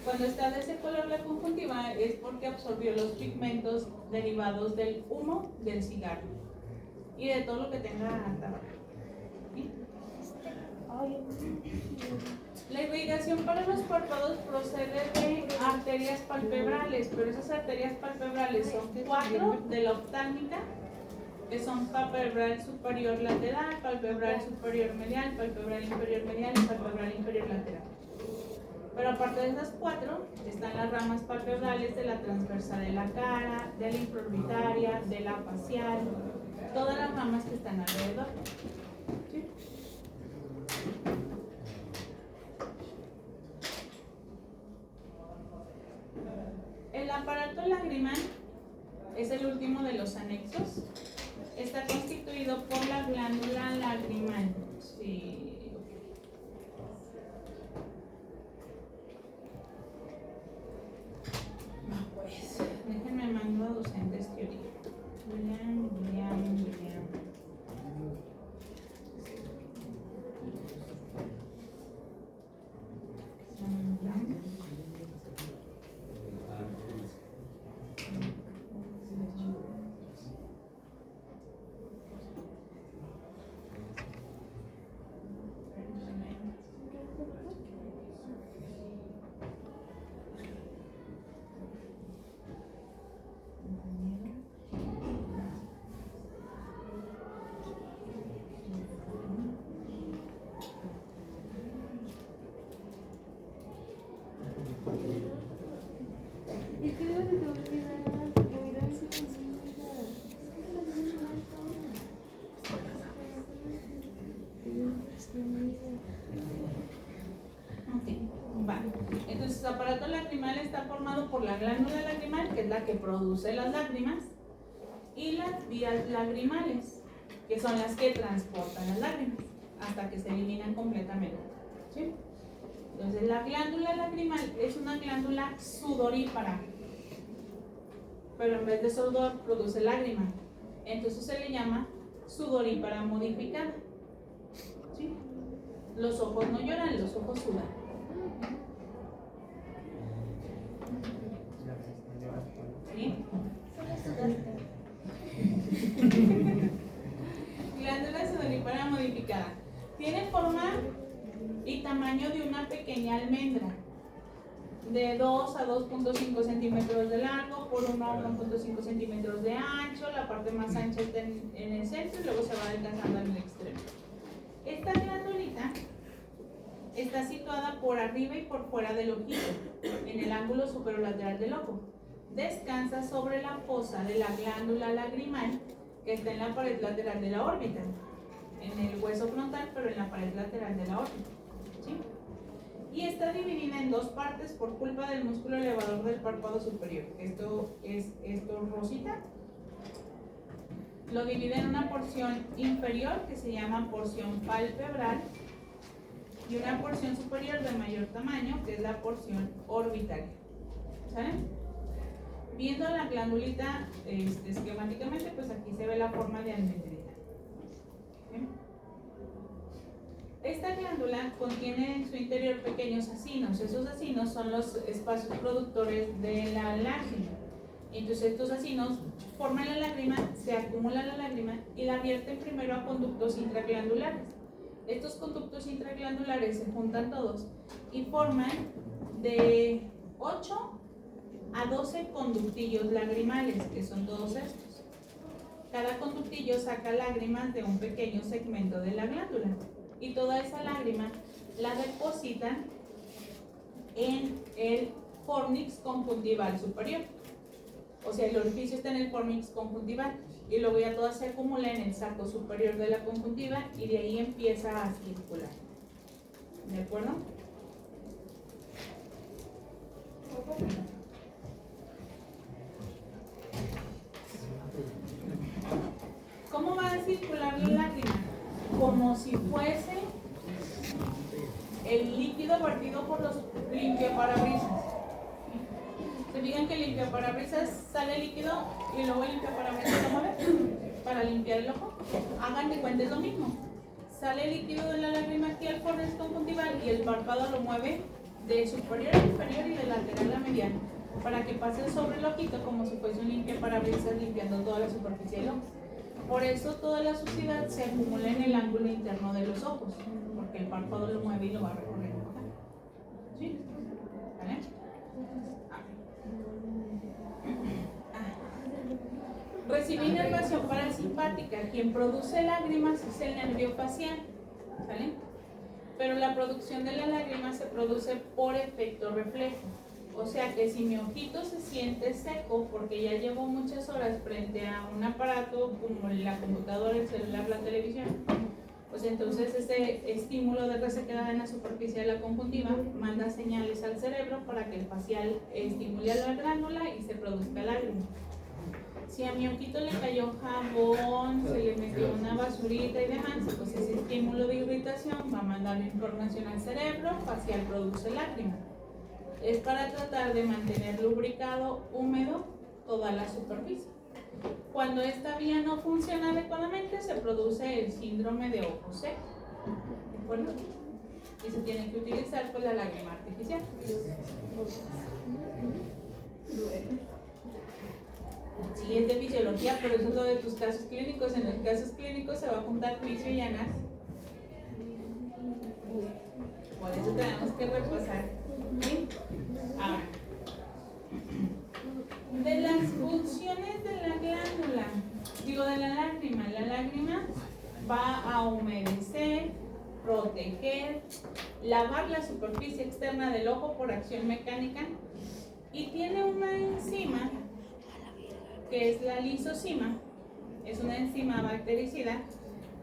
Cuando está de ese color la conjuntiva es porque absorbió los pigmentos derivados del humo del cigarro y de todo lo que tenga tabaco. ¿Sí? La irrigación para los párpados procede de arterias palpebrales, pero esas arterias palpebrales son 4 de la oftálmica, que son palpebral superior lateral, palpebral superior medial, palpebral inferior medial y palpebral inferior lateral. Pero aparte de esas 4, están las ramas palpebrales de la transversa de la cara, de la infraorbitaria, de la facial, todas las ramas que están alrededor. ¿Sí? El aparato lagrimal es el último de los anexos. Está constituido por la glándula lagrimal. Sí. Pues, déjenme mando a docentes teoría. William. Entonces, el aparato lacrimal está formado por la glándula lagrimal, que es la que produce las lágrimas, y las vías lagrimales, que son las que transportan las lágrimas hasta que se eliminan completamente. ¿Sí? Entonces, la glándula lagrimal es una glándula sudorípara, pero en vez de sudor produce lágrima. Entonces se le llama sudorípara modificada. ¿Sí? Los ojos no lloran, los ojos sudan. ¿Sí? Glándula sudorípara modificada. Tiene forma y tamaño de una pequeña almendra, de 2 a 2.5 centímetros de largo por 1 a 1.5 centímetros de ancho. La parte más ancha está en el centro y luego se va alcanzando en el extremo. Esta glandulita está situada por arriba y por fuera del ojito, en el ángulo superolateral del ojo. Descansa sobre la fosa de la glándula lagrimal, que está en la pared lateral de la órbita, en el hueso frontal, pero en la pared lateral de la órbita. ¿Sí? Y está dividida en 2 partes por culpa del músculo elevador del párpado superior. Esto rosita. Lo divide en una porción inferior que se llama porción palpebral y una porción superior de mayor tamaño que es la porción orbitaria. ¿Saben? Viendo la glandulita esquemáticamente, pues aquí se ve la forma de almendrita. ¿Okay? Esta glándula contiene en su interior pequeños acinos. Esos acinos son los espacios productores de la lágrima. Entonces estos acinos forman la lágrima, se acumula la lágrima y la vierten primero a conductos intraglandulares. Estos conductos intraglandulares se juntan todos y forman de 8 a 12 conductillos lagrimales, que son todos estos. Cada conductillo saca lágrimas de un pequeño segmento de la glándula y toda esa lágrima la depositan en el fornix conjuntival superior. O sea, el orificio está en el fornix conjuntival y luego ya toda se acumula en el saco superior de la conjuntiva y de ahí empieza a circular. ¿De acuerdo? ¿Cómo va a circular la lágrima? Como si fuese el líquido vertido por los limpiaparabrisas. ¿Se fijan que el limpiaparabrisas sale líquido y luego el limpiaparabrisas lo mueve para limpiar el ojo? Hagan de cuenta, es lo mismo. Sale líquido de la lágrima aquí al fornix conjuntival y el párpado lo mueve de superior a inferior y de lateral a mediano para que pase sobre el ojito como si fuese un limpiaparabrisas limpiando toda la superficie del ojo. Por eso toda la suciedad se acumula en el ángulo interno de los ojos, porque el párpado lo mueve y lo va recorriendo. ¿Sí? ¿Vale? Recibir inervación parasimpática. Quien produce lágrimas es el nervio facial, ¿vale? Pero la producción de la lágrima se produce por efecto reflejo. O sea que si mi ojito se siente seco porque ya llevo muchas horas frente a un aparato como la computadora, el celular, la televisión, pues entonces ese estímulo de resequedad en la superficie de la conjuntiva manda señales al cerebro para que el facial estimule a la glándula y se produzca lágrima. Si a mi ojito le cayó jabón, se le metió una basurita y demás, pues ese estímulo de irritación va a mandar información al cerebro, facial produce lágrima. Es para tratar de mantener lubricado, húmedo, toda la superficie. Cuando esta vía no funciona adecuadamente, se produce el síndrome de ojo seco. ¿De acuerdo? Y se tiene que utilizar pues la lágrima artificial. Sí, es de fisiología, pero eso es lo de tus casos clínicos. En los casos clínicos se va a juntar juicio y anas. Por eso tenemos que repasar. ¿Sí? Ahora, de las funciones de la glándula, de la lágrima va a humedecer, proteger, lavar la superficie externa del ojo por acción mecánica y tiene una enzima que es la lisocima, es una enzima bactericida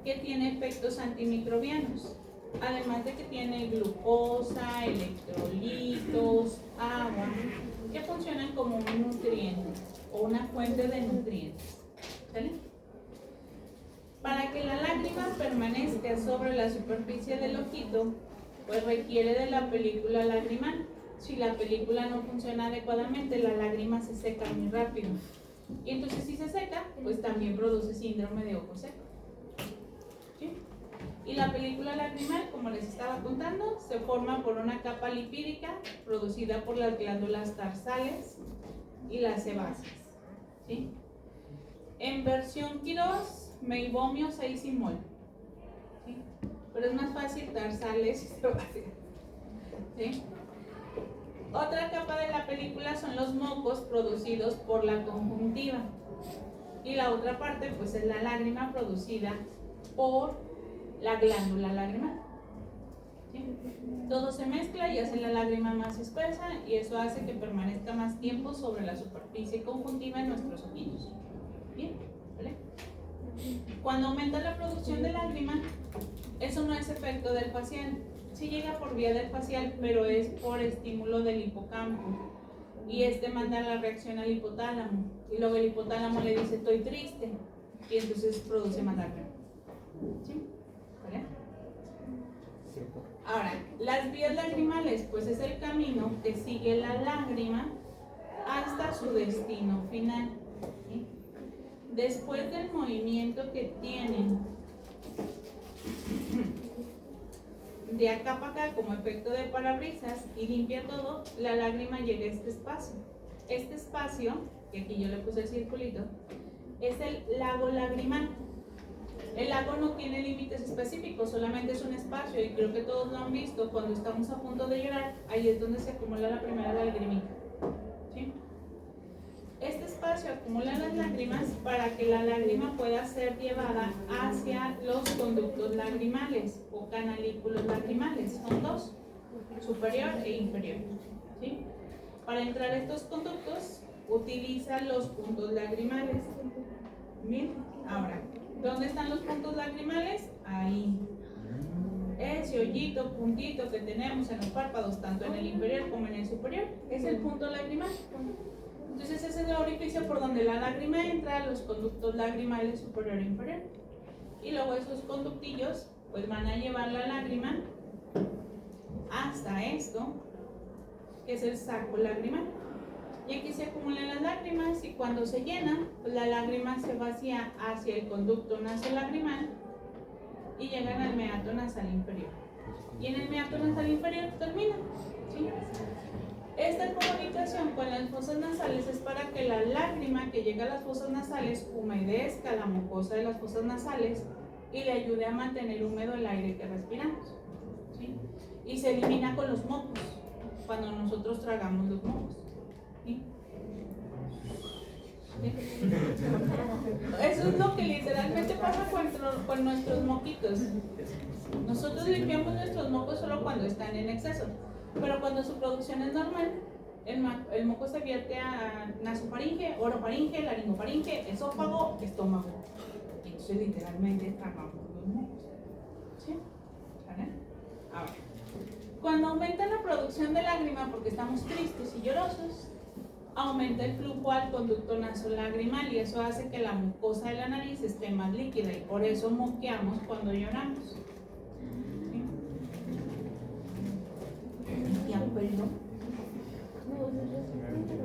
que tiene efectos antimicrobianos. Además de que tiene glucosa, electrolitos, agua, que funcionan como un nutriente o una fuente de nutrientes. ¿Sale? Para que la lágrima permanezca sobre la superficie del ojito, pues requiere de la película lagrimal. Si la película no funciona adecuadamente, la lágrima se seca muy rápido. Y entonces si se seca, pues también produce síndrome de ojo seco. ¿Sí? Y la película lagrimal, como les estaba contando, se forma por una capa lipídica producida por las glándulas tarsales y las sebáceas. ¿Sí? En versión Quirós, meibomio 6-imol. ¿Sí? Pero es más fácil tarsales y sebáceas. ¿Sí? Otra capa de la película son los mocos producidos por la conjuntiva. Y la otra parte, pues, es la lágrima producida por la glándula lagrimal. ¿Sí? Todo se mezcla y hace la lágrima más espesa y eso hace que permanezca más tiempo sobre la superficie conjuntiva en nuestros ojitos. Bien, ¿vale? Cuando aumenta la producción de lágrima, eso no es efecto del facial. Sí llega por vía del facial, pero es por estímulo del hipocampo. Y manda la reacción al hipotálamo. Y luego el hipotálamo le dice, estoy triste. Y entonces produce más lágrima. ¿Sí? ¿Vale? Ahora, las vías lagrimales, pues es el camino que sigue la lágrima hasta su destino final. ¿Sí? Después del movimiento que tienen de acá para acá como efecto de parabrisas y limpia todo, la lágrima llega a este espacio. Este espacio, que aquí yo le puse el circulito, es el lago lagrimal. El lago no tiene límites específicos, solamente es un espacio, y creo que todos lo han visto. Cuando estamos a punto de llorar, ahí es donde se acumula la primera lagrimita. ¿Sí? Este espacio acumula las lágrimas para que la lágrima pueda ser llevada hacia los conductos lagrimales o canalículos lagrimales. Son dos, superior e inferior. ¿Sí? Para entrar a estos conductos, utiliza los puntos lagrimales. Bien, ahora, ¿dónde están los puntos lagrimales? Ahí. Ese hoyito, puntito que tenemos en los párpados, tanto en el inferior como en el superior, es el punto lagrimal. Entonces ese es el orificio por donde la lágrima entra a los conductos lagrimales superior e inferior. Y luego esos conductillos pues van a llevar la lágrima hasta esto, que es el saco lagrimal. Y aquí se acumulan las lágrimas, y cuando se llena, pues la lágrima se vacía hacia el conducto nasolagrimal y llegan al meato nasal inferior. Y en el meato nasal inferior termina. ¿Sí? Esta comunicación con las fosas nasales es para que la lágrima que llega a las fosas nasales humedezca la mucosa de las fosas nasales y le ayude a mantener húmedo el aire que respiramos. ¿Sí? Y se elimina con los mocos, cuando nosotros tragamos los mocos. ¿Sí? ¿Sí? Eso es lo que literalmente pasa con nuestros moquitos. Nosotros limpiamos nuestros mocos solo cuando están en exceso, pero cuando su producción es normal, el moco se vierte a nasofaringe, orofaringe, laringofaringe, esófago, estómago. Entonces literalmente tragamos los mocos. ¿Sí? ¿Vale? Ahora, cuando aumenta la producción de lágrima porque estamos tristes y llorosos, aumenta el flujo al conducto nasolagrimal, y eso hace que la mucosa de la nariz esté más líquida, y por eso moqueamos cuando lloramos. ¿Sí? Ya, perdón.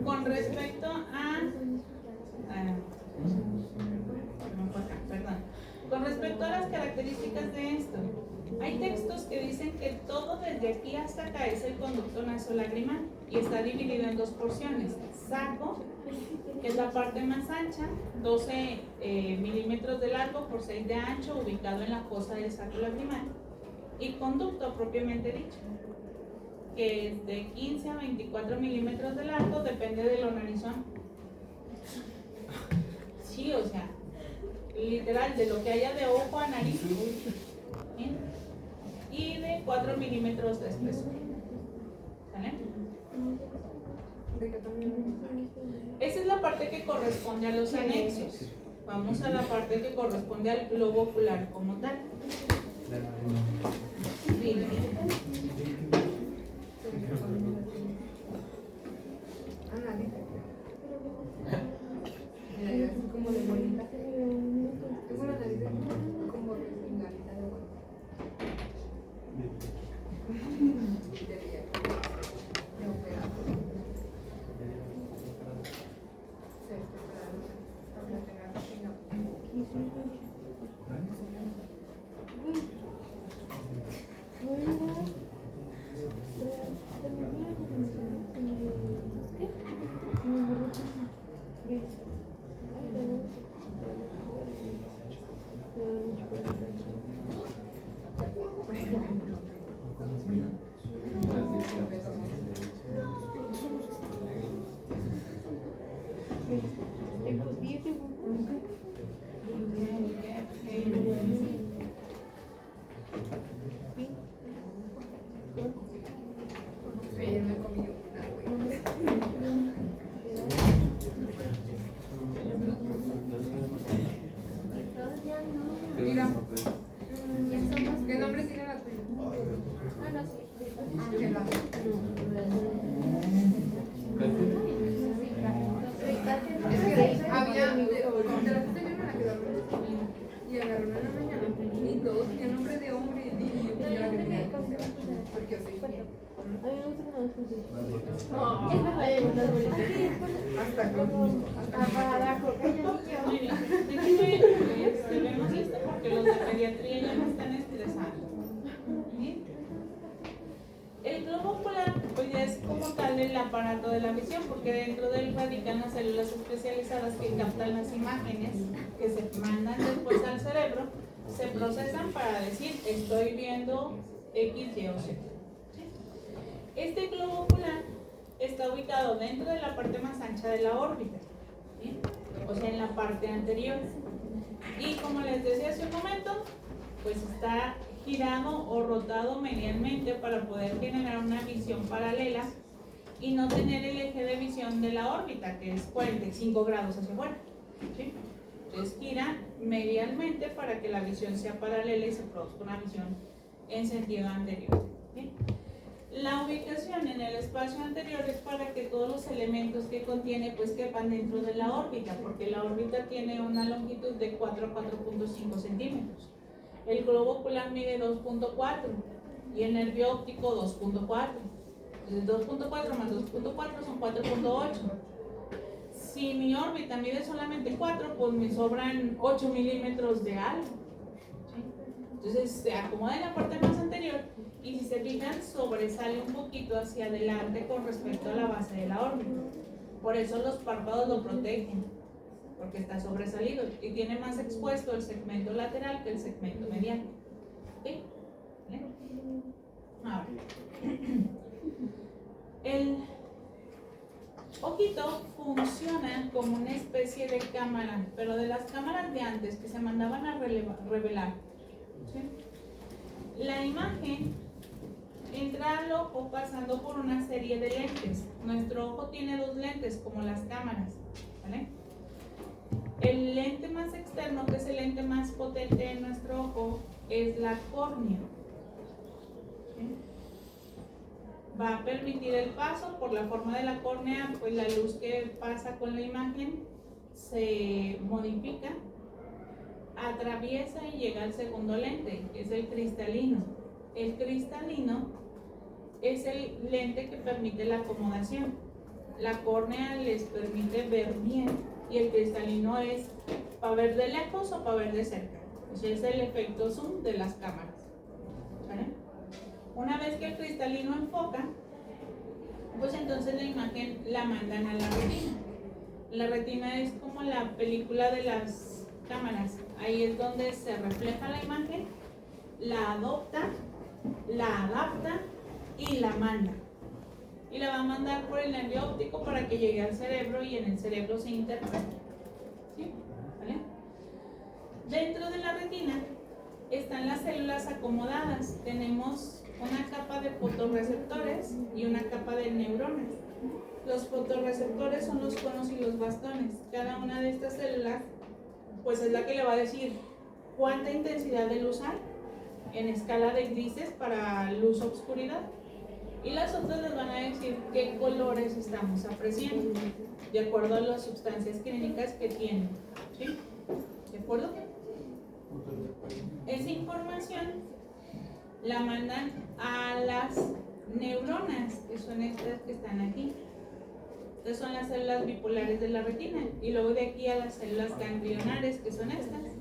Con respecto con respecto a las características de esto, hay textos que dicen que todo desde aquí hasta acá es el conducto nasolagrimal y está dividido en dos porciones: saco, que es la parte más ancha, 12 milímetros de largo por 6 de ancho, ubicado en la fosa del saco lagrimal, y conducto propiamente dicho, que es de 15 a 24 milímetros de largo, depende de lo narizón. Sí, o sea, literal, de lo que haya de ojo a nariz. ¿Bien? Y de 4 milímetros de espesor. ¿Sale? Esa es la parte que corresponde a los anexos. Vamos a la parte que corresponde al globo ocular como tal. Bien. Mira, es como de bonita. Es una nariz como de finalita de bonita. ¿Qué nombre tiene la tuya? Había, como te la puse yo, me la quedó y agarró en la mañana y todos tenían nombre de hombre y yo la que tenía porque yo soy fiel. Hasta con. Muy bien. Déjenme, vemos esto porque los de pediatría ya me están estresando. ¿Sí? El globo ocular pues ya es como tal el aparato de la visión, porque dentro de él radican las células especializadas que captan las imágenes que se mandan después al cerebro, se procesan para decir estoy viendo X, Y o Z. ¿Sí? Este globo ocular está ubicado dentro de la parte más ancha de la órbita, ¿sí? O sea, en la parte anterior. Y como les decía hace un momento, pues está girado o rotado medialmente para poder generar una visión paralela y no tener el eje de visión de la órbita, que es 45 grados hacia afuera, ¿sí? Entonces gira medialmente para que la visión sea paralela y se produzca una visión en sentido anterior, ¿sí? La ubicación en el espacio anterior es para que todos los elementos que contiene pues quepan dentro de la órbita, porque la órbita tiene una longitud de 4 a 4.5 centímetros. El globo ocular mide 2.4 y el nervio óptico 2.4. Entonces 2.4 más 2.4 son 4.8. Si mi órbita mide solamente 4, pues me sobran 8 milímetros de algo, ¿sí? Entonces se acomoda en la parte más anterior y si se fijan sobresale un poquito hacia adelante con respecto a la base de la órbita. Por eso los párpados lo protegen, porque está sobresalido y tiene más expuesto el segmento lateral que el segmento medial. ¿Sí? ¿Vale? Ahora, el ojito funciona como una especie de cámara, pero de las cámaras de antes que se mandaban a revelar. ¿Sí? La imagen entra al ojo pasando por una serie de lentes. Nuestro ojo tiene dos lentes como las cámaras, ¿vale? El lente más externo, que es el lente más potente en nuestro ojo, es la córnea. ¿Sí? Va a permitir el paso por la forma de la córnea, pues la luz que pasa con la imagen se modifica, atraviesa y llega al segundo lente, que es el cristalino. El cristalino es el lente que permite la acomodación. La córnea les permite ver bien y el cristalino es para ver de lejos o para ver de cerca. O sea, es el efecto zoom de las cámaras. ¿Vale? Una vez que el cristalino enfoca, pues entonces la imagen la mandan a la retina. La retina es como la película de las cámaras. Ahí es donde se refleja la imagen, la adopta, la adapta y la manda. Y la va a mandar por el nervio óptico para que llegue al cerebro y en el cerebro se interprete. ¿Sí? ¿Vale? Dentro de la retina están las células acomodadas. Tenemos una capa de fotorreceptores y una capa de neuronas. Los fotorreceptores son los conos y los bastones. Cada una de estas células pues es la que le va a decir cuánta intensidad de luz hay en escala de grises para luz-obscuridad. Y las otras les van a decir qué colores estamos apreciando, de acuerdo a las sustancias clínicas que tienen. ¿Sí? ¿De acuerdo? Esa información la mandan a las neuronas, que son estas que están aquí. Estas son las células bipolares de la retina. Y luego de aquí a las células ganglionares, que son estas.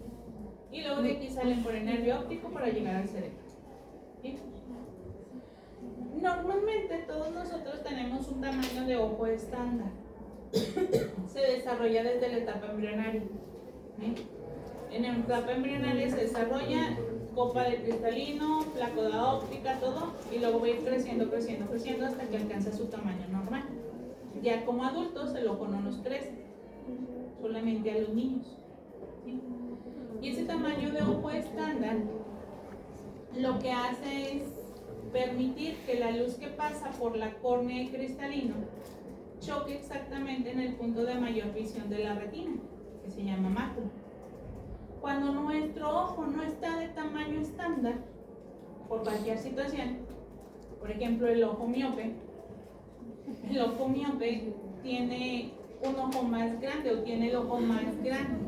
Y luego de aquí salen por el nervio óptico para llegar al cerebro. ¿Sí? Normalmente todos nosotros tenemos un tamaño de ojo estándar. Se desarrolla desde la etapa embrionaria. ¿Sí? En la etapa embrionaria se desarrolla copa de cristalino, flacoda óptica, todo, y luego va a ir creciendo, creciendo, creciendo hasta que alcanza su tamaño normal. Ya como adultos el ojo no nos crece, solamente a los niños. ¿Sí? Y ese tamaño de ojo estándar lo que hace es permitir que la luz que pasa por la córnea y cristalino choque exactamente en el punto de mayor visión de la retina, que se llama mácula. Cuando nuestro ojo no está de tamaño estándar, por cualquier situación, por ejemplo el ojo miope tiene un ojo más grande o tiene el ojo más grande.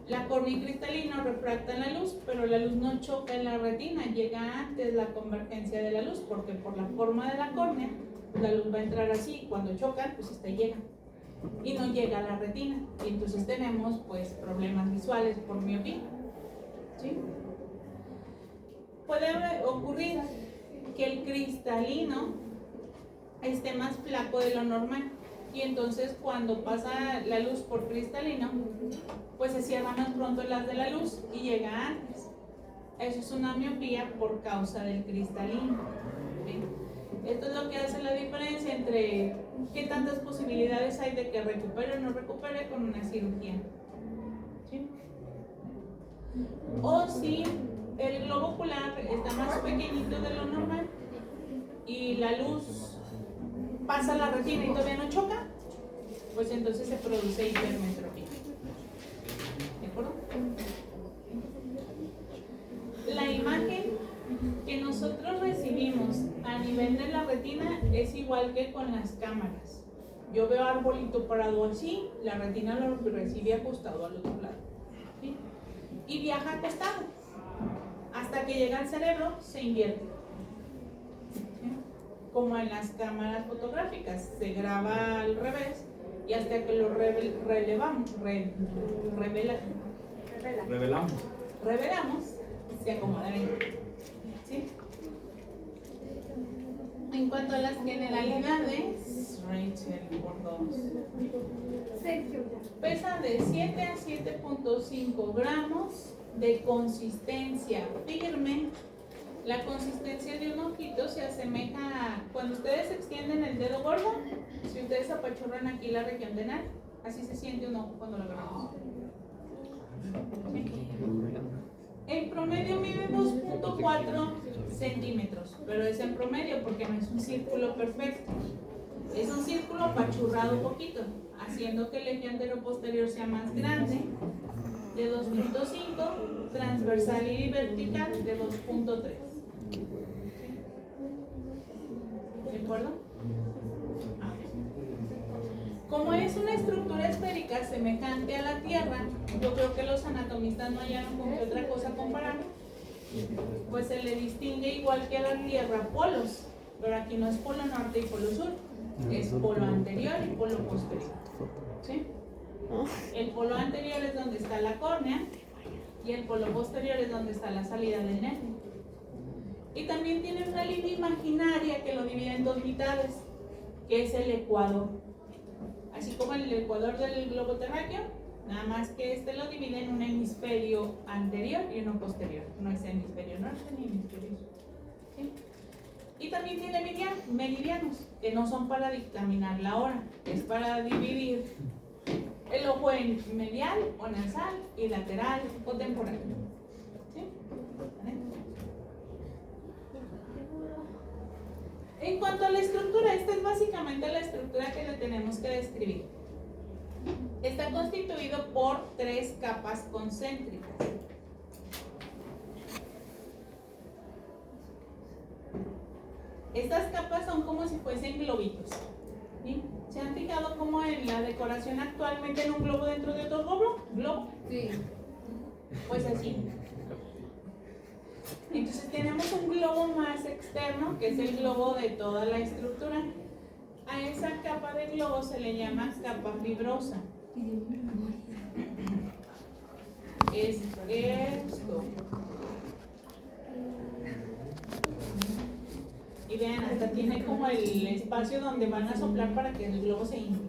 La córnea y cristalino refractan la luz, pero la luz no choca en la retina, llega antes la convergencia de la luz, porque por la forma de la córnea la luz va a entrar así, cuando chocan, pues esta llega y no llega a la retina, y entonces tenemos pues problemas visuales por miopía, ¿sí? Puede ocurrir que el cristalino esté más flaco de lo normal, y entonces cuando pasa la luz por cristalino, pues se cierran más pronto las de la luz y llega antes. Eso es una miopía por causa del cristalino, ¿sí? Esto es lo que hace la diferencia entre qué tantas posibilidades hay de que recupere o no recupere con una cirugía, ¿sí? O si el globo ocular está más pequeñito de lo normal y la luz pasa la retina y todavía no choca, pues entonces se produce hipermetropía. ¿De acuerdo? La imagen que nosotros recibimos a nivel de la retina es igual que con las cámaras. Yo veo arbolito parado así, la retina lo recibe acostado al otro lado, ¿sí? Y viaja acostado hasta que llega al cerebro, se invierte, ¿sí? Como en las cámaras fotográficas, se graba al revés y hasta que lo revelamos, se acomoda bien, ¿sí? En cuanto a las generalidades, Rachel por 2, pesa de 7 a 7.5 gramos, de consistencia firme. La consistencia de un ojito se asemeja a cuando ustedes extienden el dedo gordo, si ustedes apachurran aquí la región denal, así se siente un ojo cuando lo agarramos. En promedio mide 2.4 centímetros, pero es en promedio porque no es un círculo perfecto. Es un círculo apachurrado poquito, haciendo que el eje anteroposterior sea más grande, de 2.5, transversal y vertical de 2.3. ¿De acuerdo? Como es una estructura esférica semejante a la Tierra, yo creo que los anatomistas no hallaron con qué otra cosa comparar, pues se le distingue igual que a la Tierra polos, pero aquí no es polo norte y polo sur, es polo anterior y polo posterior, ¿sí? El polo anterior es donde está la córnea y el polo posterior es donde está la salida del nervio. Y también tiene una línea imaginaria que lo divide en dos mitades, que es el ecuador. Así como el ecuador del globo terráqueo, nada más que este lo divide en un hemisferio anterior y uno posterior. No es hemisferio norte ni hemisferio sur, ¿sí? Y también tiene meridianos, que no son para dictaminar la hora, es para dividir el ojo en medial o nasal y lateral o temporal, ¿sí? ¿Vale? En cuanto a la estructura, esta es básicamente la estructura que le tenemos que describir. Está constituido por 3 capas concéntricas. Estas capas son como si fuesen globitos, ¿sí? ¿Se han fijado cómo en la decoración actualmente en un globo dentro de otro globo? Sí. Pues así. Entonces tenemos un globo más externo, que es el globo de toda la estructura. A esa capa de globo se le llama capa fibrosa. Es esto. Y vean, hasta tiene como el espacio donde van a soplar para que el globo se infle.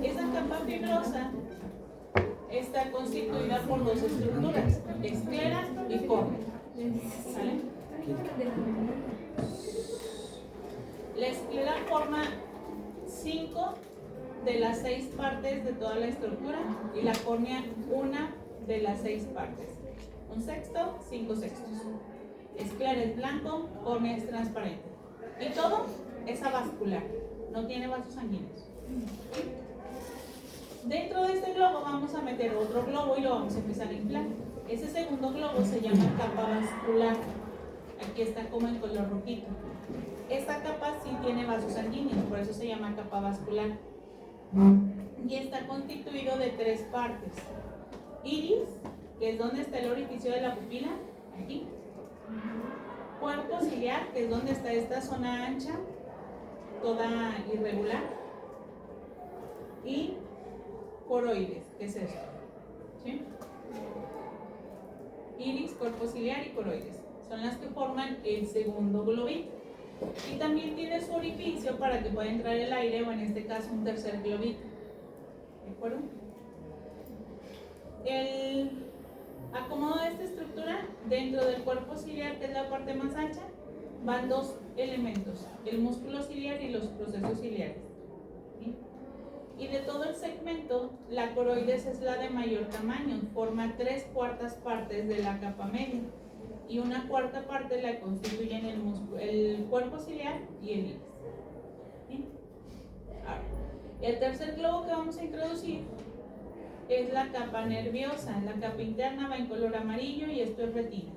Esa capa fibrosa está constituida por 2 estructuras, esclera y córnea. ¿Vale? La esclera forma 5 de las 6 partes de toda la estructura y la córnea 1 de las 6 partes. 1/6, 5/6. Esclera es blanco, córnea es transparente. Y todo es avascular, no tiene vasos sanguíneos. Dentro de este globo vamos a meter otro globo y lo vamos a empezar a inflar. Ese segundo globo se llama capa vascular. Aquí está como en color rojito. Esta capa sí tiene vasos sanguíneos, por eso se llama capa vascular. Y está constituido de 3 partes. Iris, que es donde está el orificio de la pupila, aquí. cuerpo ciliar, que es donde está esta zona ancha, toda irregular, y coroides, que es esto, ¿sí? Iris, cuerpo ciliar y coroides son las que forman el segundo globito. Y también tiene su orificio para que pueda entrar el aire, o en este caso un tercer globito. ¿De acuerdo? El acomodo de esta estructura, dentro del cuerpo ciliar, que es la parte más ancha, van dos elementos: el músculo ciliar y los procesos ciliares, ¿sí? Y de todo el segmento, la coroides es la de mayor tamaño, forma 3/4 partes de la capa media, y 1/4 parte la constituyen el cuerpo ciliar y el iris, ¿sí? Ahora, el tercer globo que vamos a introducir es la capa nerviosa. La capa interna va en color amarillo y esto es retina,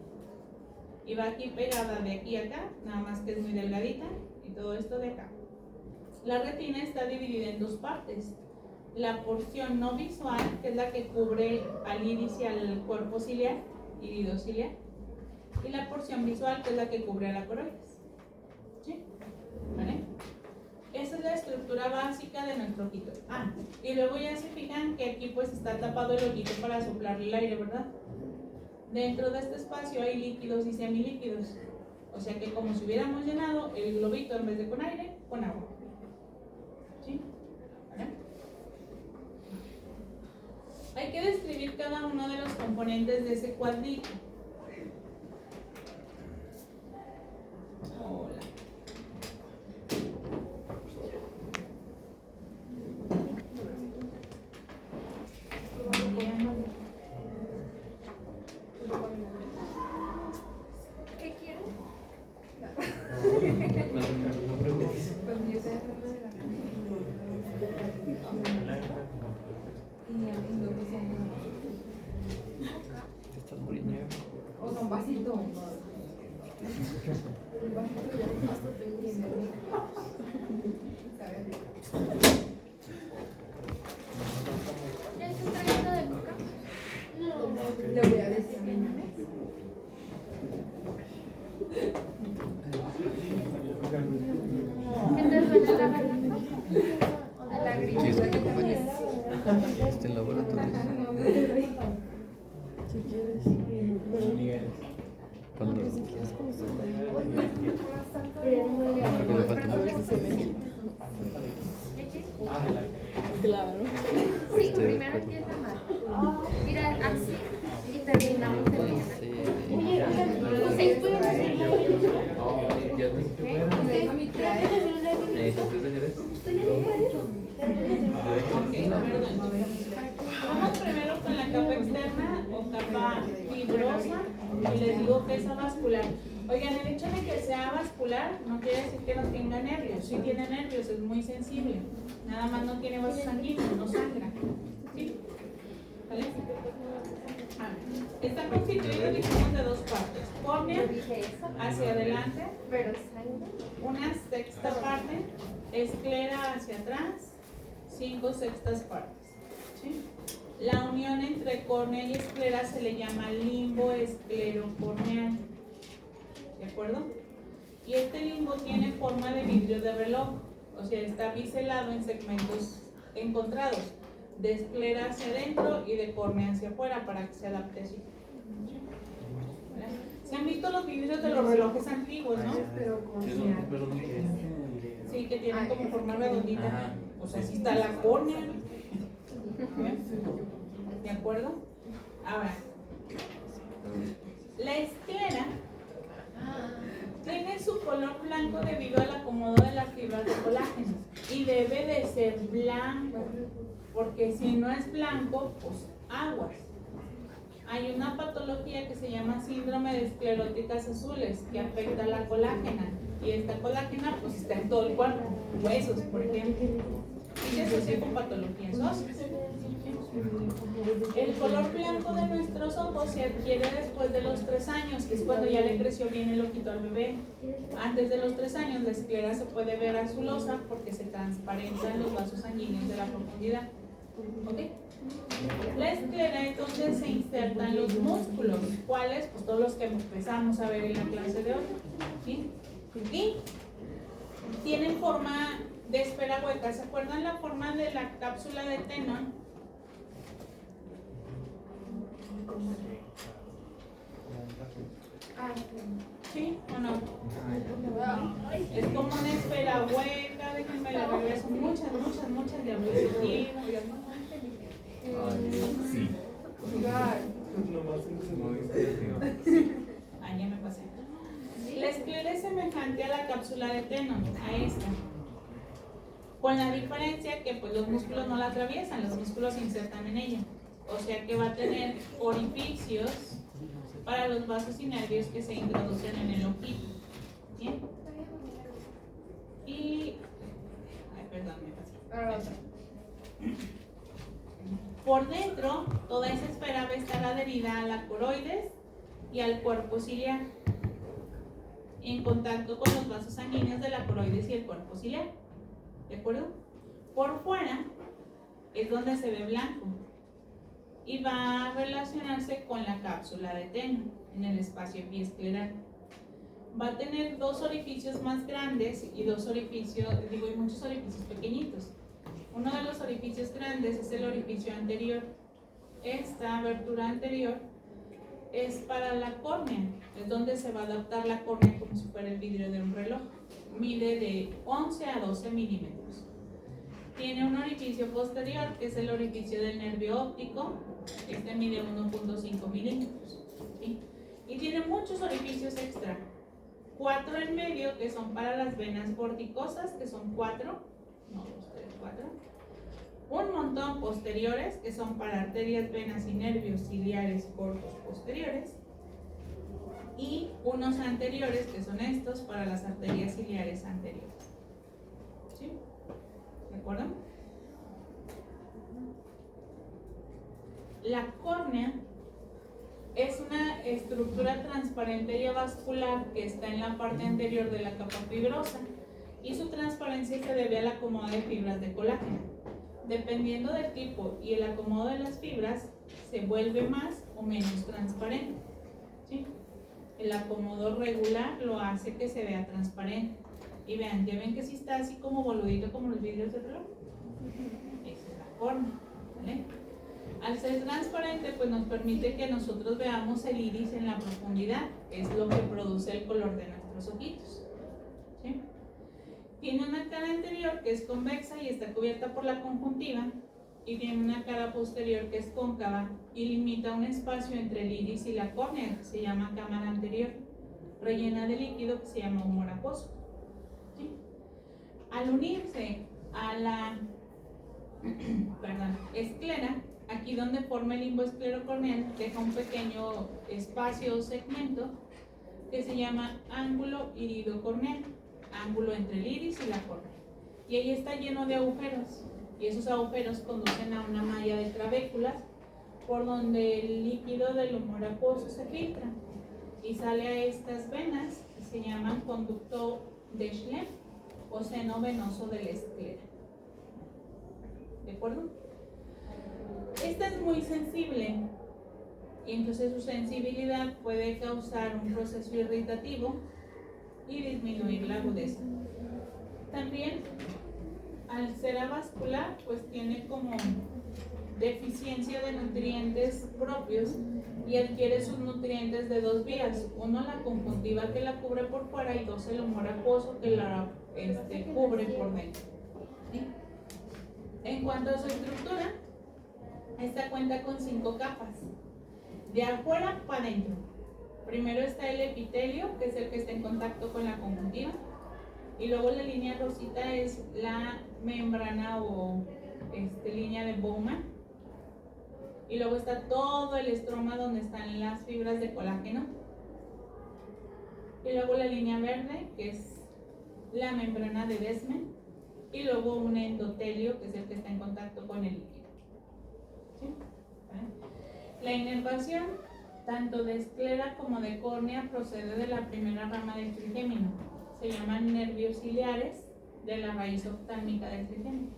y va aquí pegada de aquí a acá, nada más que es muy delgadita, y todo esto de acá. La retina está dividida en dos partes: la porción no visual, que es la que cubre al iris y al cuerpo ciliar, iridociliar, y la porción visual, que es la que cubre a la coroides, ¿sí? ¿Vale? Esa es la estructura básica de nuestro ojito. Y luego ya se fijan que aquí pues está tapado el ojito para soplarle el aire, ¿verdad? Dentro de este espacio hay líquidos y semilíquidos, o sea que como si hubiéramos llenado el globito, en vez de con aire, con agua, ¿sí? ¿Vale? Hay que describir cada uno de los componentes de ese cuadrito. Hola. ¿Qué quieren? Te estás muriendo. O son vasitos. Un vasito ya de pasto tengo. ¿Ya estás trayendo de coca? Le voy a decir. ¿Qué te duele la garganta? A la grilla. Sí, es que te acompañe. Este en laboratorio. Si quieres. Cuando Si quieres como se creo que le falta mucho. Claro. Sí, primero empieza mal. Mira, así y terminamos el día. Sí, Vamos primero con la capa externa o capa fibrosa, y les digo que es avascular. Oigan, el hecho de que sea vascular no quiere decir que no tenga nervios. Sí tiene nervios, es muy sensible. Nada más no tiene vasos sanguíneos, no sangra. ¿Sí? ¿Vale? Está constituido, dijimos, de dos partes: córnea hacia adelante, pero sangre. una sexta parte, esclera hacia atrás, 5/6 partes, ¿sí? La unión entre córnea y esclera se le llama limbo esclerocorneal, ¿de acuerdo? Y este limbo tiene forma de vidrio de reloj, o sea, está biselado en segmentos encontrados, de esclera hacia adentro y de córnea hacia afuera, para que se adapte así. ¿Vale? ¿Se han visto los vidrios de los relojes antiguos, no? Pero con Sí, que tienen como forma redondita. O sea, así está la córnea. ¿De acuerdo? Ahora, la esclera tiene su color blanco debido al acomodo de las fibras de colágeno, y debe de ser blanco, porque si no es blanco, pues aguas. Hay una patología que se llama síndrome de escleróticas azules, que afecta a la colágena, y esta colágena pues está en todo el cuerpo, huesos por ejemplo, y se asocia con patologías óseas. El color blanco de nuestros ojos se adquiere después de los 3 años, que es cuando ya le creció bien el ojito al bebé. Antes de los 3 años la esclera se puede ver azulosa porque se transparentan los vasos sanguíneos de la profundidad. ¿Ok? La esclera entonces donde se insertan los músculos. ¿Cuáles? Pues todos los que empezamos a ver en la clase de hoy. ¿Sí? Y tienen forma de esfera hueca. ¿Se acuerdan la forma de la cápsula de Tenon? ¿Sí o no? Es como una esfera hueca. Déjenme la regreso. Muchas diapositivas. Sí. Ah, ya me pasé. La esclera es semejante a la cápsula de Tenon, a esta. Con la diferencia que pues los músculos no la atraviesan, los músculos se insertan en ella. O sea que va a tener orificios para los vasos y nervios que se introducen en el ojito. ¿Bien? Y... ay, perdón, me pasé. Por dentro, toda esa esfera va a estar adherida a la coroides y al cuerpo ciliar, en contacto con los vasos sanguíneos de la coroides y el cuerpo ciliar. ¿De acuerdo? Por fuera es donde se ve blanco y va a relacionarse con la cápsula de Tenon en el espacio epiescleral. Va a tener dos orificios más grandes y dos orificios, y muchos orificios pequeñitos. Uno de los orificios grandes es el orificio anterior. Esta abertura anterior es para la córnea, es donde se va a adaptar la córnea como si fuera el vidrio de un reloj. Mide de 11 a 12 milímetros. Tiene un orificio posterior, que es el orificio del nervio óptico. Este mide 1.5 milímetros. ¿Sí? Y tiene muchos orificios extra. 4 en medio, que son para las venas vorticosas, que son 4. No, 2, 3, 4. Un montón posteriores, que son para arterias, venas y nervios ciliares cortos posteriores. Y unos anteriores, que son estos, para las arterias ciliares anteriores. ¿Sí? ¿De acuerdo? La córnea es una estructura transparente y avascular que está en la parte anterior de la capa fibrosa, y su transparencia se debe al acomodo de fibras de colágeno. Dependiendo del tipo y el acomodo de las fibras, se vuelve más o menos transparente. ¿Sí? El acomodo regular lo hace que se vea transparente. Y vean, ya ven que si está así como boludito como los vidrios de reloj. Esa es la córnea, ¿vale? Al ser transparente, pues nos permite que nosotros veamos el iris en la profundidad, que es lo que produce el color de nuestros ojitos. ¿Sí? Tiene una cara anterior que es convexa y está cubierta por la conjuntiva, y tiene una cara posterior que es cóncava y limita un espacio entre el iris y la córnea, que se llama cámara anterior, rellena de líquido que se llama humor acuoso. ¿Sí? Al unirse a la esclera, aquí donde forma el limbo esclerocorneal, deja un pequeño espacio o segmento que se llama ángulo iridocorneal, ángulo entre el iris y la córnea, y ahí está lleno de agujeros, y esos agujeros conducen a una malla de trabéculas por donde el líquido del humor acuoso se filtra y sale a estas venas que se llaman conducto de Schlemm o seno venoso de la esclera. ¿De acuerdo? Esta es muy sensible, y entonces su sensibilidad puede causar un proceso irritativo y disminuir la agudeza. También, al ser avascular, pues tiene como deficiencia de nutrientes propios y adquiere sus nutrientes de dos vías: uno, la conjuntiva que la cubre por fuera, y dos, el humor acuoso que la cubre por dentro. ¿Sí? En cuanto a su estructura, esta cuenta con 5 capas, de afuera para adentro. Primero está el epitelio, que es el que está en contacto con la conjuntiva, y luego la línea rosita es la membrana o línea de Bowman, y luego está todo el estroma donde están las fibras de colágeno, y luego la línea verde, que es la membrana de Descemet, y luego un endotelio, que es el que está en contacto con el líquido. ¿Sí? La inervación, tanto de esclera como de córnea, procede de la primera rama del trigémino. Se llaman nervios ciliares de la raíz oftálmica del trigémino.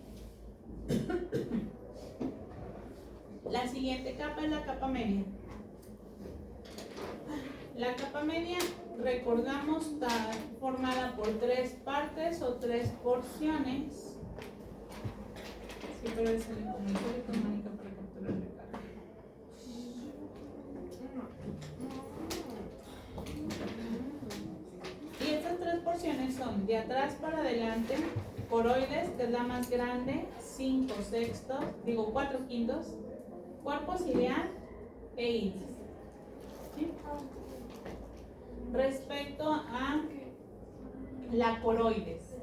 La siguiente capa es la capa media. La capa media, recordamos, está formada por 3 partes o 3 porciones. Sí, pero es el comunicador Mónica para capturar la carga. Y estas 3 porciones son de atrás para adelante, coroides, que es la más grande, 4 quintos, cuerpo ciliar e iris. ¿Sí? Respecto a la coroides.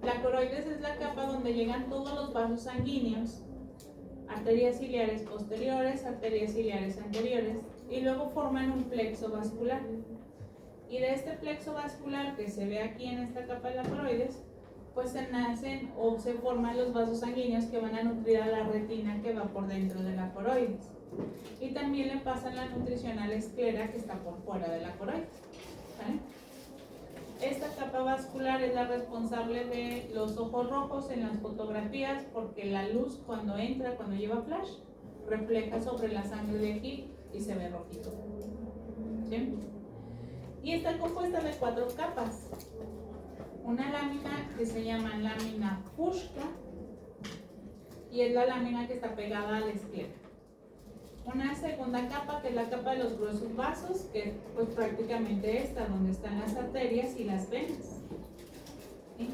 La coroides es la capa donde llegan todos los vasos sanguíneos, arterias ciliares posteriores, arterias ciliares anteriores, y luego forman un plexo vascular. Y de este plexo vascular que se ve aquí en esta capa de la coroides, pues se nacen o se forman los vasos sanguíneos que van a nutrir a la retina que va por dentro de la coroides. Y también le pasan la nutrición a la esclera que está por fuera de la coroides. ¿Vale? Esta capa vascular es la responsable de los ojos rojos en las fotografías, porque la luz cuando entra, cuando lleva flash, refleja sobre la sangre de aquí y se ve rojito. ¿Sí? Y está compuesta de 4 capas. Una lámina que se llama lámina Puschka y es la lámina que está pegada a la esclera. Una segunda capa que es la capa de los gruesos vasos, que es pues prácticamente esta, donde están las arterias y las venas. ¿Sí?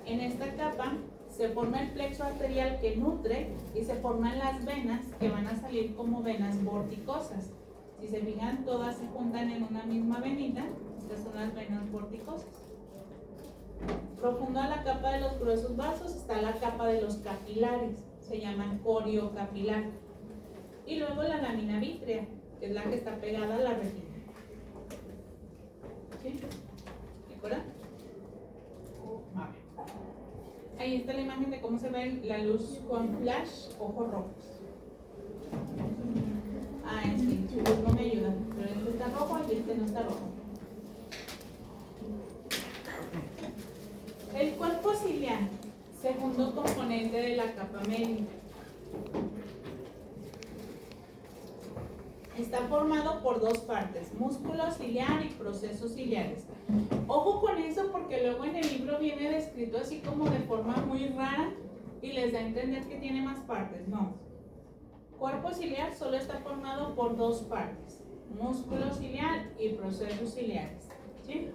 En esta capa se forma el plexo arterial que nutre y se forman las venas que van a salir como venas vorticosas. Si se fijan, todas se juntan en una misma venita, estas son las venas vorticosas. Profundo a la capa de los gruesos vasos está la capa de los capilares, se llaman coriocapilar. Y luego la lámina vítrea, que es la que está pegada a la retina. ¿Sí? ¿De acuerdo? A ver. Ahí está la imagen de cómo se ve la luz con flash, ojos rojos. Ah, es que su luz no me ayuda, pero este está rojo y este no está rojo. El cuerpo ciliar, segundo componente de la capa media. Está formado por 2 partes, músculo ciliar y procesos ciliares. Ojo con eso porque luego en el libro viene descrito así como de forma muy rara y les da a entender que tiene más partes. No. Cuerpo ciliar solo está formado por 2 partes, músculo ciliar y procesos ciliares. ¿Sí?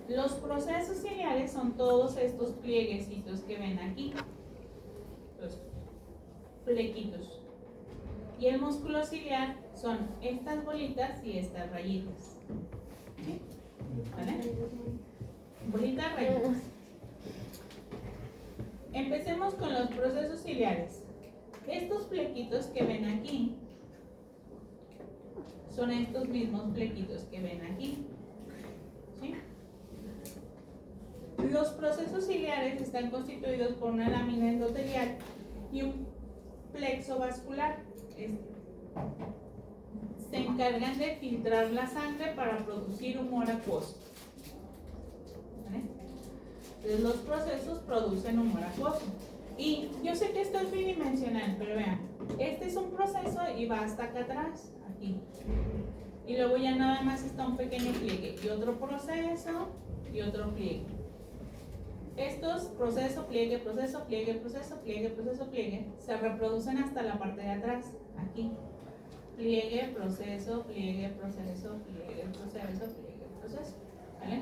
Los procesos ciliares son todos estos plieguecitos que ven aquí, los flequitos. Y el músculo ciliar son estas bolitas y estas rayitas. ¿Sí? ¿Vale? Bolitas, rayitas. Empecemos con los procesos ciliares. Estos flequitos que ven aquí son estos mismos flequitos que ven aquí. ¿Sí? Los procesos ciliares están constituidos por una lámina endotelial y un plexo vascular. Se encargan de filtrar la sangre para producir humor acuoso. ¿Vale? Entonces los procesos producen humor acuoso. Y yo sé que esto es bidimensional, pero vean, este es un proceso y va hasta acá atrás, aquí. Y luego ya nada más está un pequeño pliegue y otro proceso y otro pliegue. Estos proceso, pliegue, proceso, pliegue, proceso, pliegue, proceso, pliegue, se reproducen hasta la parte de atrás, aquí. Pliegue, proceso, pliegue, proceso, pliegue, proceso, pliegue, proceso. ¿Vale?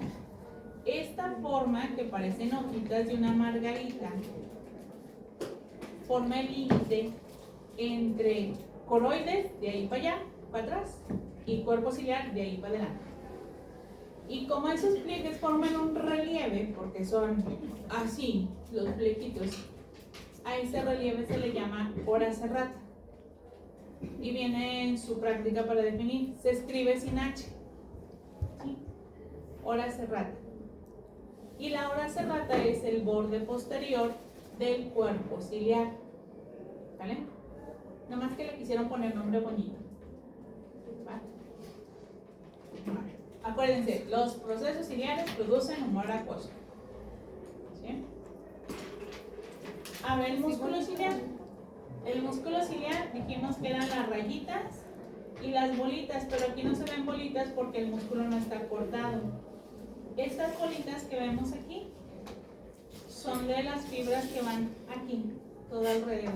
Esta forma, que parecen hojitas de una margarita, forma el límite entre coroides, de ahí para allá, para atrás, y cuerpo ciliar, de ahí para adelante. Y como esos pliegues forman un relieve, porque son así los plequitos, a ese relieve se le llama hora serrata. Y viene en su práctica para definir, se escribe sin H. ¿Sí? Hora serrata. Y la hora serrata es el borde posterior del cuerpo ciliar. ¿Vale? Nada más que le quisieron poner nombre bonito. ¿Vale? Acuérdense, los procesos ciliares producen humor acuoso. ¿Sí? A ver, el músculo ciliar. El músculo ciliar dijimos que eran las rayitas y las bolitas, pero aquí no se ven bolitas porque el músculo no está cortado. Estas bolitas que vemos aquí son de las fibras que van aquí, todo alrededor.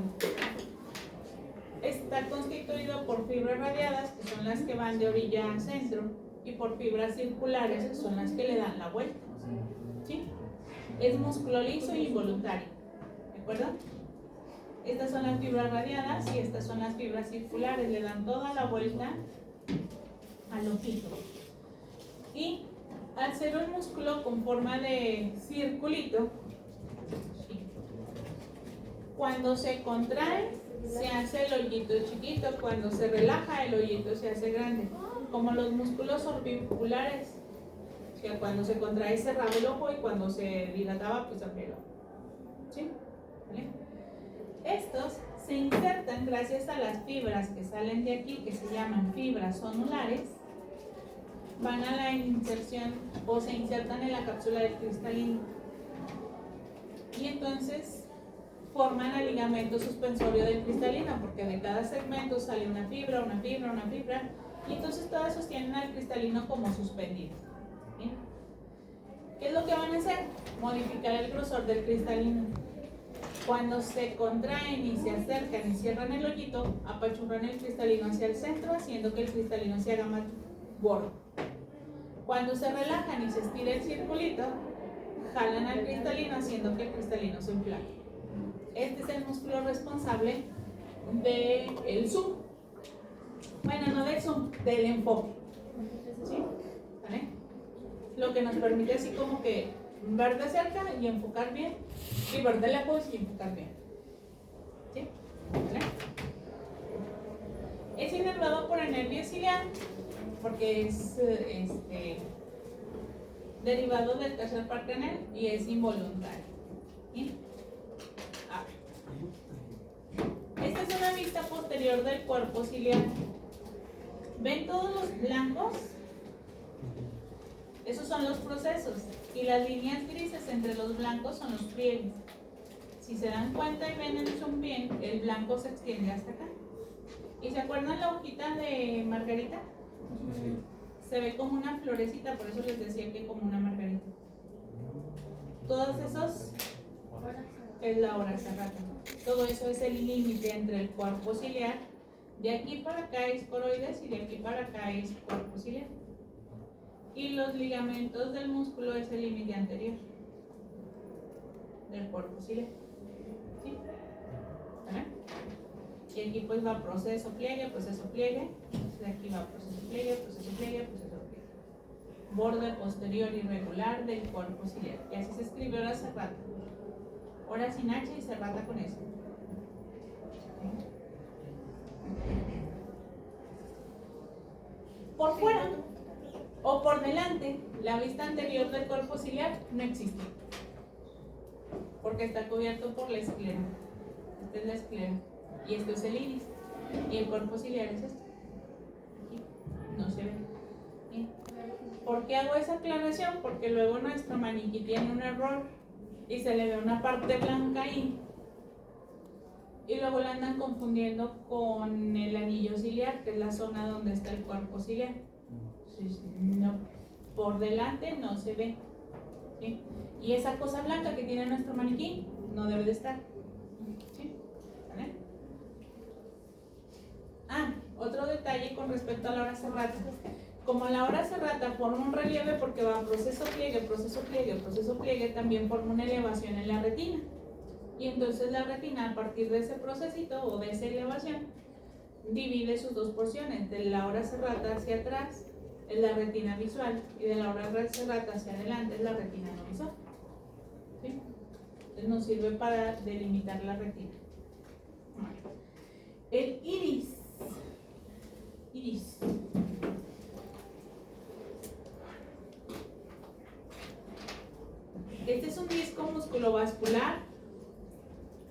Está constituido por fibras radiadas, que son las que van de orilla a centro, y por fibras circulares, que son las que le dan la vuelta. ¿Sí? Es músculo liso y involuntario. ¿De acuerdo? Estas son las fibras radiadas y estas son las fibras circulares, le dan toda la vuelta al ojito. Y al ser un músculo con forma de circulito, cuando se contrae, se hace el hoyito chiquito, cuando se relaja, el hoyito se hace grande. Como los músculos orbiculares, que cuando se contrae cerraba el ojo y cuando se dilataba, pues abría el ojo. ¿Sí? ¿Vale? Estos se insertan gracias a las fibras que salen de aquí, que se llaman fibras zonulares, van a la inserción o se insertan en la cápsula del cristalino. Y entonces forman el ligamento suspensorio del cristalino, porque de cada segmento sale una fibra, una fibra, una fibra, y entonces todas sostienen al cristalino como suspendido. ¿Sí? ¿Qué es lo que van a hacer? Modificar el grosor del cristalino. Cuando se contraen y se acercan y cierran el hoyito, apachurran el cristalino hacia el centro, haciendo que el cristalino se haga más gordo. Cuando se relajan y se estira el circulito, jalan al cristalino, haciendo que el cristalino se inflame. Este es el músculo responsable del zoom. Bueno, no del zoom, del enfoque. ¿Sí? ¿Vale? Lo que nos permite así como que ver de cerca y enfocar bien, y ver de lejos y enfocar bien. ¿Sí? ¿Vale? Es inervado por el nervio ciliar, porque es derivado del tercer par craneal y es involuntario. ¿Sí? Esta es una vista posterior del cuerpo ciliar. ¿Ven todos los blancos? Esos son los procesos. Y las líneas grises entre los blancos son los pliegues. Si se dan cuenta y ven el zoom bien, el blanco se extiende hasta acá. ¿Y se acuerdan la hojita de margarita? Se ve como una florecita, por eso les decía que como una margarita. Todos esos es la hora serrata. Todo eso es el límite entre el cuerpo ciliar. De aquí para acá es coroides y de aquí para acá es cuerpo ciliar. Y los ligamentos del músculo es el límite anterior del cuerpo ciliar. ¿Sí? ¿Vale? Y aquí pues va proceso pliegue, proceso pliegue. De aquí va proceso pliegue, proceso pliegue, proceso pliegue. Borde posterior irregular del cuerpo ciliar. Y así se escribe hora serrata. Hora sin H y serrata con S. Por fuera o por delante, la vista anterior del cuerpo ciliar no existe, porque está cubierto por la esclera. Esta es la esclera y esto es el iris, y el cuerpo ciliar es esto. Aquí no se ve. ¿Sí? ¿Por qué hago esa aclaración? Porque luego nuestro maniquí tiene un error y se le ve una parte blanca ahí, y luego la andan confundiendo con el anillo ciliar, que es la zona donde está el cuerpo ciliar. No, por delante no se ve. ¿Sí? Y esa cosa blanca que tiene nuestro maniquí no debe de estar. ¿Sí? ¿Vale? Otro detalle con respecto a la hora serrata. Como la hora serrata forma un relieve porque va proceso pliegue, proceso pliegue, proceso pliegue, también forma una elevación en la retina. Y entonces la retina, a partir de ese procesito o de esa elevación, divide sus dos porciones. De la hora serrata hacia atrás es la retina visual y de la hora serrata hacia adelante es la retina no visual. ¿Sí? Entonces nos sirve para delimitar la retina. El iris. Iris. Este es un disco musculovascular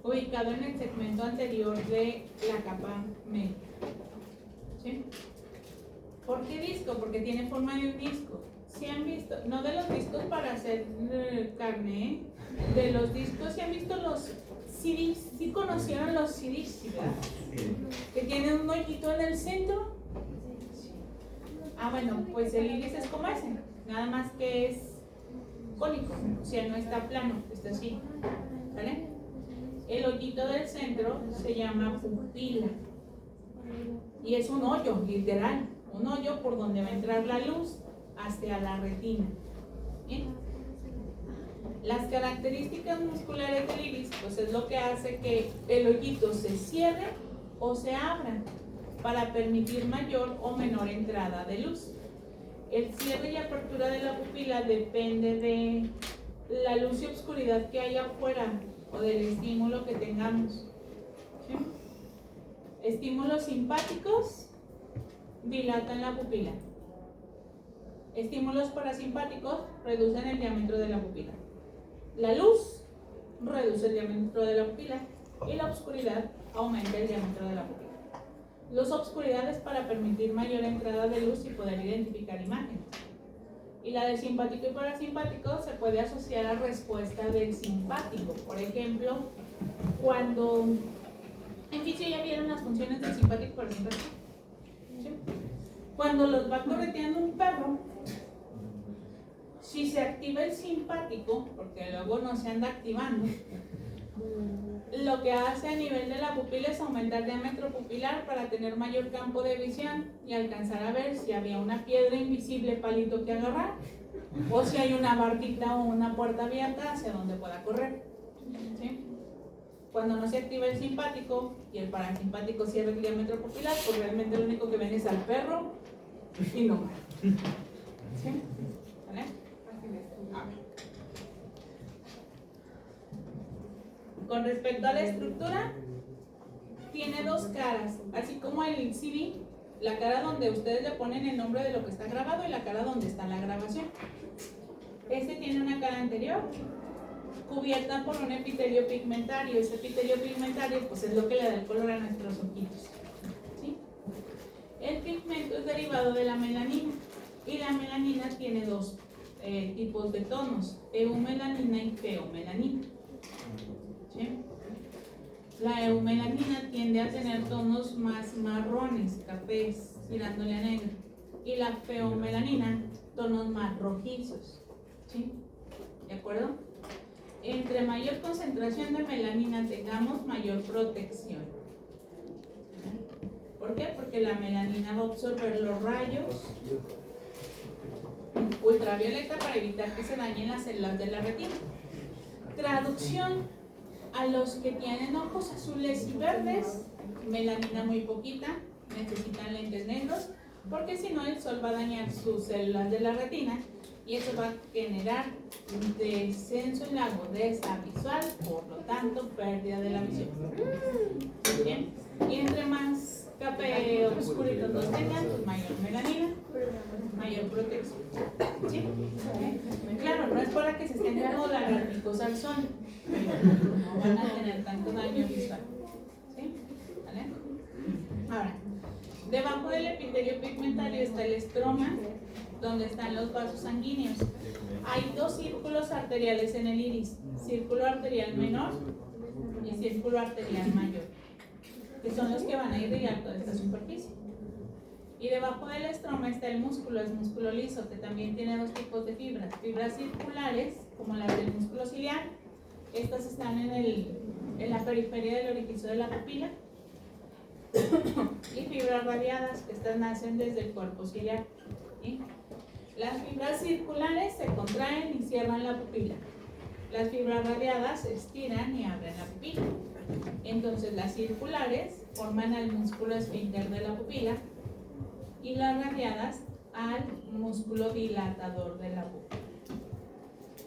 ubicado en el segmento anterior de la capa media. ¿Sí? ¿Por qué disco? Porque tiene forma de un disco. ¿Sí han visto? No de los discos para hacer carne, ¿eh? De los discos, ¿sí han visto los Sí conocieron los CDs, ¿verdad? Que tienen un hoyito en el centro. Ah, bueno, pues el iris es como ese, nada más que es cónico, o sea, no está plano, está así, ¿vale? El hoyito del centro se llama pupila y es un hoyo, literal, un hoyo por donde va a entrar la luz hacia la retina. ¿Bien? Las características musculares del iris, pues es lo que hace que el hoyito se cierre o se abra para permitir mayor o menor entrada de luz. El cierre y apertura de la pupila depende de la luz y oscuridad que hay afuera o del estímulo que tengamos. ¿Sí? Estímulos simpáticos dilatan la pupila. Estímulos parasimpáticos reducen el diámetro de la pupila. La luz reduce el diámetro de la pupila y la oscuridad aumenta el diámetro de la pupila. Luz oscuridad es para permitir mayor entrada de luz y poder identificar imágenes. Y la de simpático y parasimpático se puede asociar a respuesta del simpático. Por ejemplo, cuando en física ya vieron las funciones del simpático y parasimpático. ¿Sí? Cuando los va correteando un perro, si se activa el simpático, porque luego no se anda activando, lo que hace a nivel de la pupila es aumentar el diámetro pupilar para tener mayor campo de visión y alcanzar a ver si había una piedra invisible palito que agarrar o si hay una barquita o una puerta abierta hacia donde pueda correr. ¿Sí? Cuando no se activa el simpático y el parasimpático cierra el diámetro pupilar, pues realmente lo único que ven es al perro y no más. ¿Sí? ¿Vale? A ver. Con respecto a la estructura, tiene dos caras, así como el CD, la cara donde ustedes le ponen el nombre de lo que está grabado y la cara donde está la grabación. Este tiene una cara anterior, cubierta por un epitelio pigmentario. Ese epitelio pigmentario pues es lo que le da el color a nuestros ojitos. ¿Sí? El pigmento es derivado de la melanina y la melanina tiene dos tipos de tonos, eumelanina y feomelanina. ¿Sí? La eumelanina tiende a tener tonos más marrones, cafés, tirándole a negro, y la feomelanina tonos más rojizos. ¿Sí? ¿De acuerdo? Entre mayor concentración de melanina tengamos, mayor protección. ¿Por qué? Porque la melanina va a absorber los rayos ultravioleta para evitar que se dañen las células de la retina. Traducción: a los que tienen ojos azules y verdes, melanina muy poquita, necesitan lentes negros, porque si no el sol va a dañar sus células de la retina y eso va a generar descenso en la agudeza visual, por lo tanto pérdida de la visión. Bien, y entre más café oscurito los tengan, pues mayor melanina, mayor protección. ¿Sí? Claro, no es para que se estén como lagartijos al sol, pero no van a tener tanto daño visual. ¿Sí? ¿Vale? Ahora, debajo del epitelio pigmentario está el estroma, donde están los vasos sanguíneos. Hay dos círculos arteriales en el iris, círculo arterial menor y círculo arterial mayor, que son los que van a irrigar toda esta superficie. Y debajo del estroma está el músculo, es músculo liso, que también tiene dos tipos de fibras. Fibras circulares, como las del músculo ciliar, estas están en la periferia del orificio de la pupila. Y fibras radiadas, que estas nacen desde el cuerpo ciliar. ¿Sí? Las fibras circulares se contraen y cierran la pupila. Las fibras radiadas se estiran y abren la pupila. Entonces las circulares forman al músculo esfínter de la pupila y las radiadas al músculo dilatador de la pupila.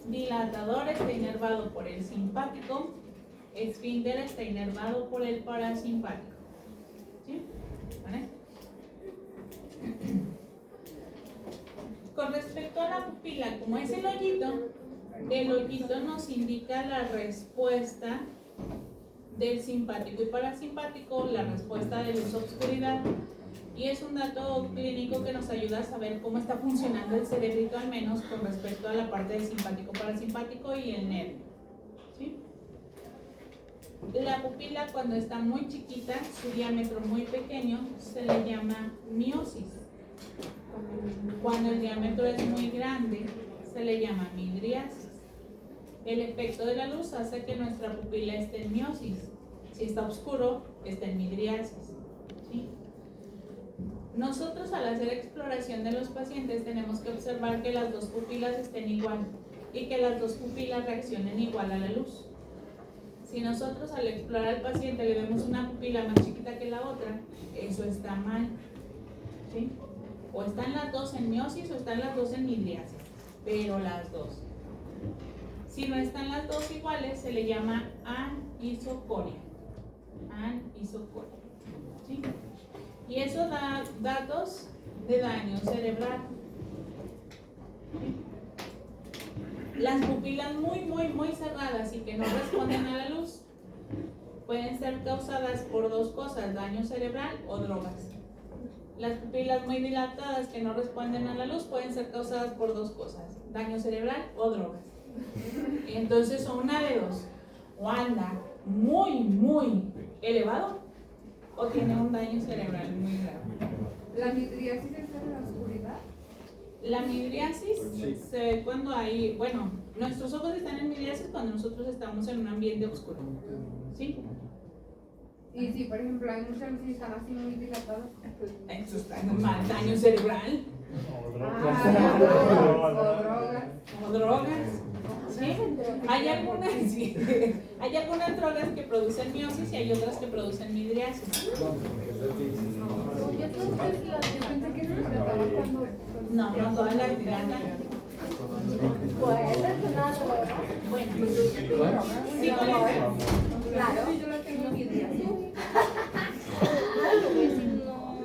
Dilatador está inervado por el simpático, esfínter está inervado por el parasimpático. ¿Sí? ¿Vale? Con respecto a la pupila, como es el hoyito nos indica la respuesta del simpático y parasimpático, la respuesta de luz-obscuridad, y es un dato clínico que nos ayuda a saber cómo está funcionando el cerebrito, al menos con respecto a la parte del simpático-parasimpático y el nervio. ¿Sí? La pupila, cuando está muy chiquita, su diámetro muy pequeño, se le llama miosis. Cuando el diámetro es muy grande, se le llama midriasis. El efecto de la luz hace que nuestra pupila esté en miosis. Si está oscuro, está en midriasis. ¿Sí? Nosotros, al hacer exploración de los pacientes, tenemos que observar que las dos pupilas estén igual y que las dos pupilas reaccionen igual a la luz. Si nosotros al explorar al paciente le vemos una pupila más chiquita que la otra, eso está mal. ¿Sí? O están las dos en miosis o están las dos en midriasis, pero las dos. Si no están las dos iguales, se le llama anisocoria. Anisocoria. ¿Sí? Y eso da datos de daño cerebral. ¿Sí? Las pupilas muy cerradas y que no responden a la luz pueden ser causadas por dos cosas: daño cerebral o drogas. Las pupilas muy dilatadas que no responden a la luz pueden ser causadas por dos cosas: daño cerebral o drogas. Entonces son una de dos: o anda muy elevado o tiene un daño cerebral muy grave. ¿La midriasis está en la oscuridad? La midriasis Sí. se ve cuando hay, bueno, nuestros ojos están en midriasis cuando nosotros estamos en un ambiente oscuro. ¿Sí? Y si, por ejemplo, hay muchas veces que están así muy dilatadas, pues... Eso está mal, daño cerebral o drogas. o drogas. ¿Sí? Hay algunas drogas que producen miosis y hay otras que producen midriasis. Yo pensé que se trataba cuando... No todas las dilatan. Bueno, sí, Claro, yo la tengo midriasis.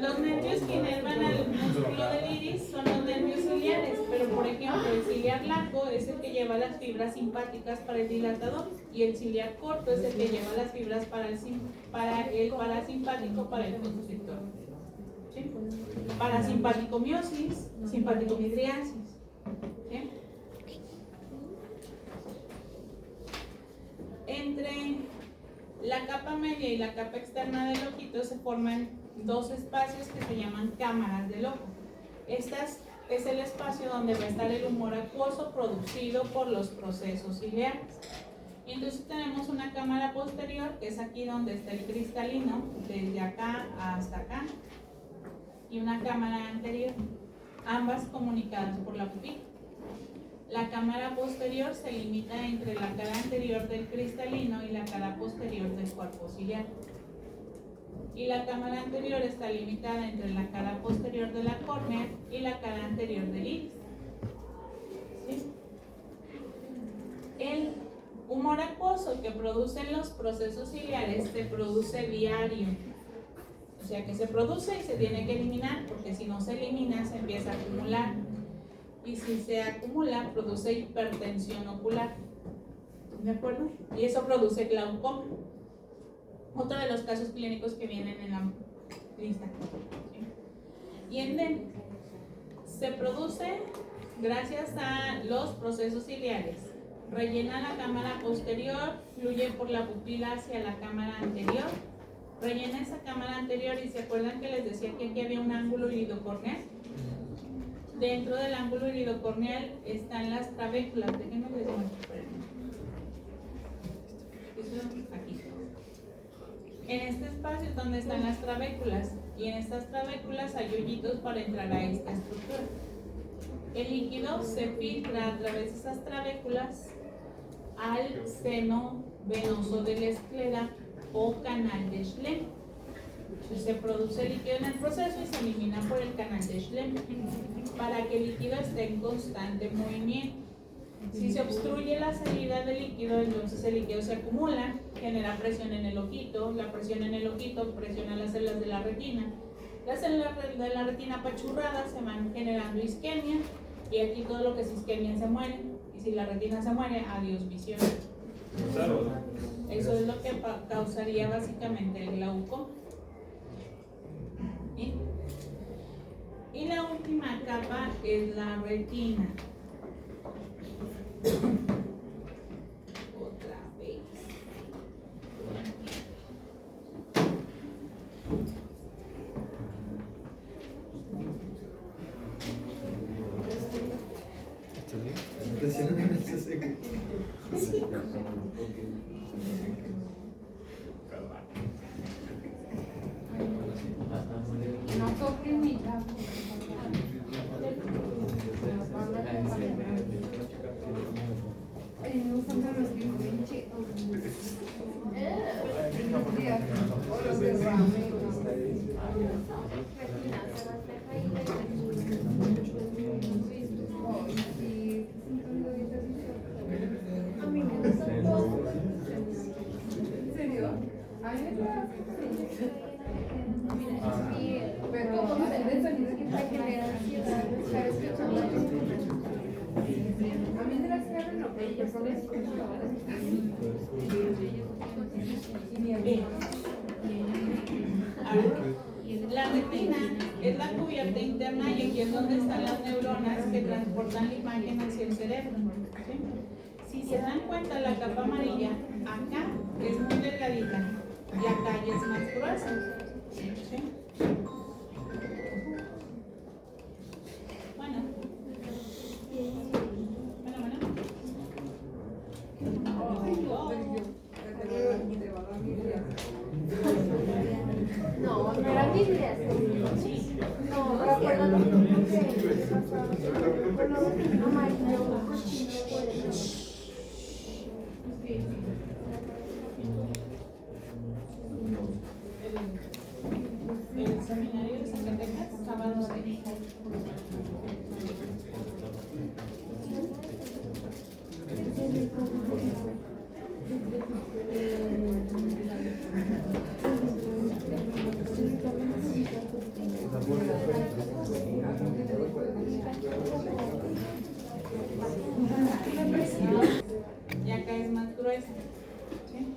los nervios que inervan al músculo del iris son los nervios ciliares, pero por ejemplo el ciliar largo es el que lleva las fibras simpáticas para el dilatador y el ciliar corto es el que lleva las fibras para el parasimpático para el constrictor. ¿Sí? Parasimpático miosis, simpático midriasis. ¿Sí? Entre la capa media y la capa externa del ojito se forman dos espacios que se llaman cámaras del ojo. Estas es el espacio donde va a estar el humor acuoso producido por los procesos ciliares. Y entonces tenemos una cámara posterior, que es aquí donde está el cristalino, desde acá hasta acá, y una cámara anterior, ambas comunicadas por la pupila. La cámara posterior se limita entre la cara anterior del cristalino y la cara posterior del cuerpo ciliar. Y la cámara anterior está limitada entre la cara posterior de la córnea y la cara anterior del iris. ¿Sí? El humor acuoso que producen los procesos ciliares se produce diario. O sea que se produce y se tiene que eliminar, porque si no se elimina se empieza a acumular. Y si se acumula, produce hipertensión ocular. ¿De acuerdo? Y eso produce glaucoma. Otro de los casos clínicos que vienen en la lista. ¿Sí? Y se produce gracias a los procesos ciliares. Rellena la cámara posterior, fluye por la pupila hacia la cámara anterior. Rellena esa cámara anterior y se acuerdan que les decía que aquí había un ángulo iridocorneal. Dentro del ángulo iridocorneal están las trabéculas. Déjenme les muestro. Aquí. En este espacio es donde están las trabéculas y en estas trabéculas hay hoyitos para entrar a esta estructura. El líquido se filtra a través de esas trabéculas al seno venoso de la esclera o canal de Schlemm. Se produce líquido en el proceso y se elimina por el canal de Schlemm para que el líquido esté en constante movimiento. Si se obstruye la salida del líquido, entonces el líquido se acumula, genera presión en el ojito, la presión en el ojito presiona las células de la retina. Las células de la retina apachurradas se van generando isquemia y aquí todo lo que es isquemia se muere. Y si la retina se muere, adiós visión. Eso es lo que causaría básicamente el glaucoma. ¿Sí? Y la última capa es la retina. Otra vez. No comprimida. No son de los que comen chetos. O los de ramen. ¿En serio? A mí me gusta. Pero hacer el sonido que está generando ansiedad, estar escuchando la música. A mí de las cigarras no, pero personas La retina es la cubierta interna y aquí es donde están las neuronas que transportan la imagen hacia el cerebro. ¿Sí? Si se dan cuenta, la capa amarilla acá es muy delgadita y acá ya es más gruesa. ¿Sí? Bueno. No, no eran Biblias. No, pero acuérdate que amarillo, cochino, El seminario de Zacatecas, sábado 6. Y acá es más gruesa. ¿Sí?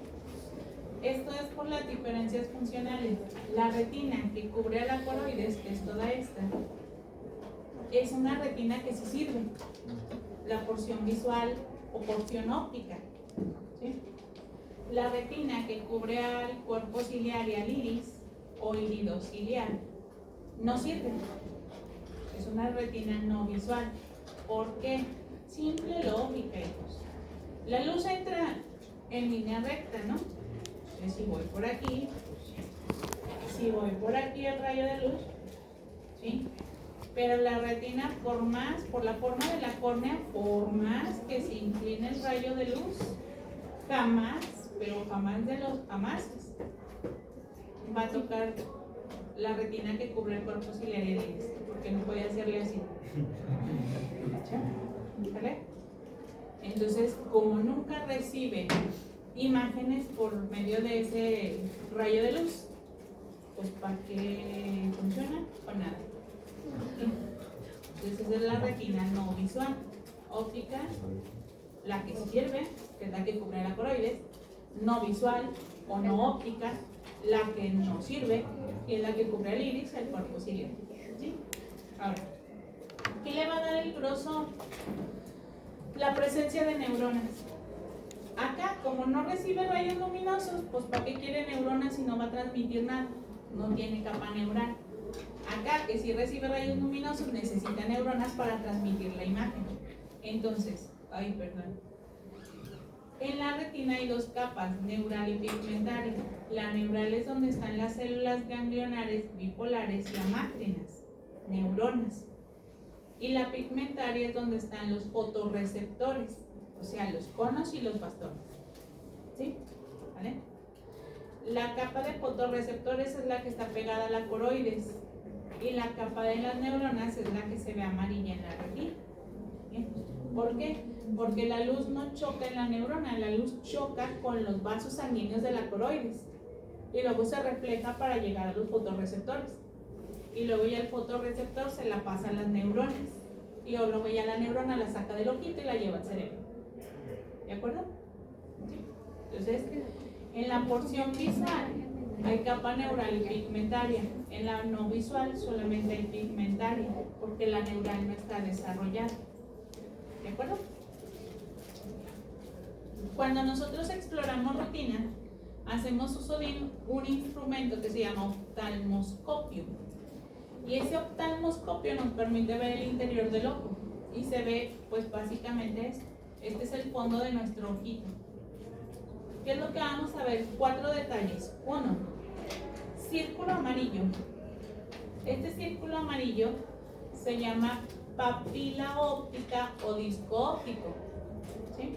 Esto es por las diferencias funcionales. La retina que cubre a la coroides, que es toda esta, es una retina que sí sirve. La porción visual o porción óptica. ¿Sí? La retina que cubre al cuerpo ciliar y al iris o iridociliar no sirve. Es una retina no visual. ¿Por qué? Simple lógica, hijos. La luz entra en línea recta, ¿no? Entonces, si voy por aquí el rayo de luz, ¿sí? Pero la retina, por la forma de la córnea, por más que se incline el rayo de luz, jamás, pero jamás de los jamases, va a tocar la retina que cubre el cuerpo ciliar y el iris, porque no puede hacerle así. ¿Vale? Entonces, como nunca recibe imágenes por medio de ese rayo de luz, pues ¿para qué funciona? Para nada. Entonces esa es la retina no visual. Óptica, la que sirve, que es la que cubre la coroides. No visual o no óptica, la que no sirve, y es la que cubre el iris, el cuerpo ciliar. ¿Sí? Ahora, ¿qué le va a dar el grosso? La presencia de neuronas. Acá, como no recibe rayos luminosos, pues ¿para qué quiere neuronas si no va a transmitir nada? No tiene capa neural. Acá, que si recibe rayos luminosos, necesita neuronas para transmitir la imagen. Entonces, en la retina hay dos capas, neural y pigmentaria. La neural es donde están las células ganglionares, bipolares y amácrinas, neuronas. Y la pigmentaria es donde están los fotorreceptores, o sea, los conos y los bastones. ¿Sí? ¿Vale? La capa de fotorreceptores es la que está pegada a la coroides y la capa de las neuronas es la que se ve amarilla en la retina. ¿Bien? ¿Por qué? Porque la luz no choca en la neurona, la luz choca con los vasos sanguíneos de la coroides y luego se refleja para llegar a los fotorreceptores. Y luego ya el fotorreceptor se la pasa a las neuronas y luego ya la neurona la saca del ojito y la lleva al cerebro. ¿De acuerdo? ¿Sí? Entonces, en la porción visual hay capa neural y pigmentaria. En la no visual solamente hay pigmentaria porque la neural no está desarrollada. ¿De acuerdo? Cuando nosotros exploramos retina, hacemos uso de un instrumento que se llama oftalmoscopio. Y ese oftalmoscopio nos permite ver el interior del ojo y se ve pues básicamente esto. Este es el fondo de nuestro ojito. ¿Qué es lo que vamos a ver? 4 detalles. 1. Círculo amarillo. Este círculo amarillo se llama papila óptica o disco óptico. ¿Sí?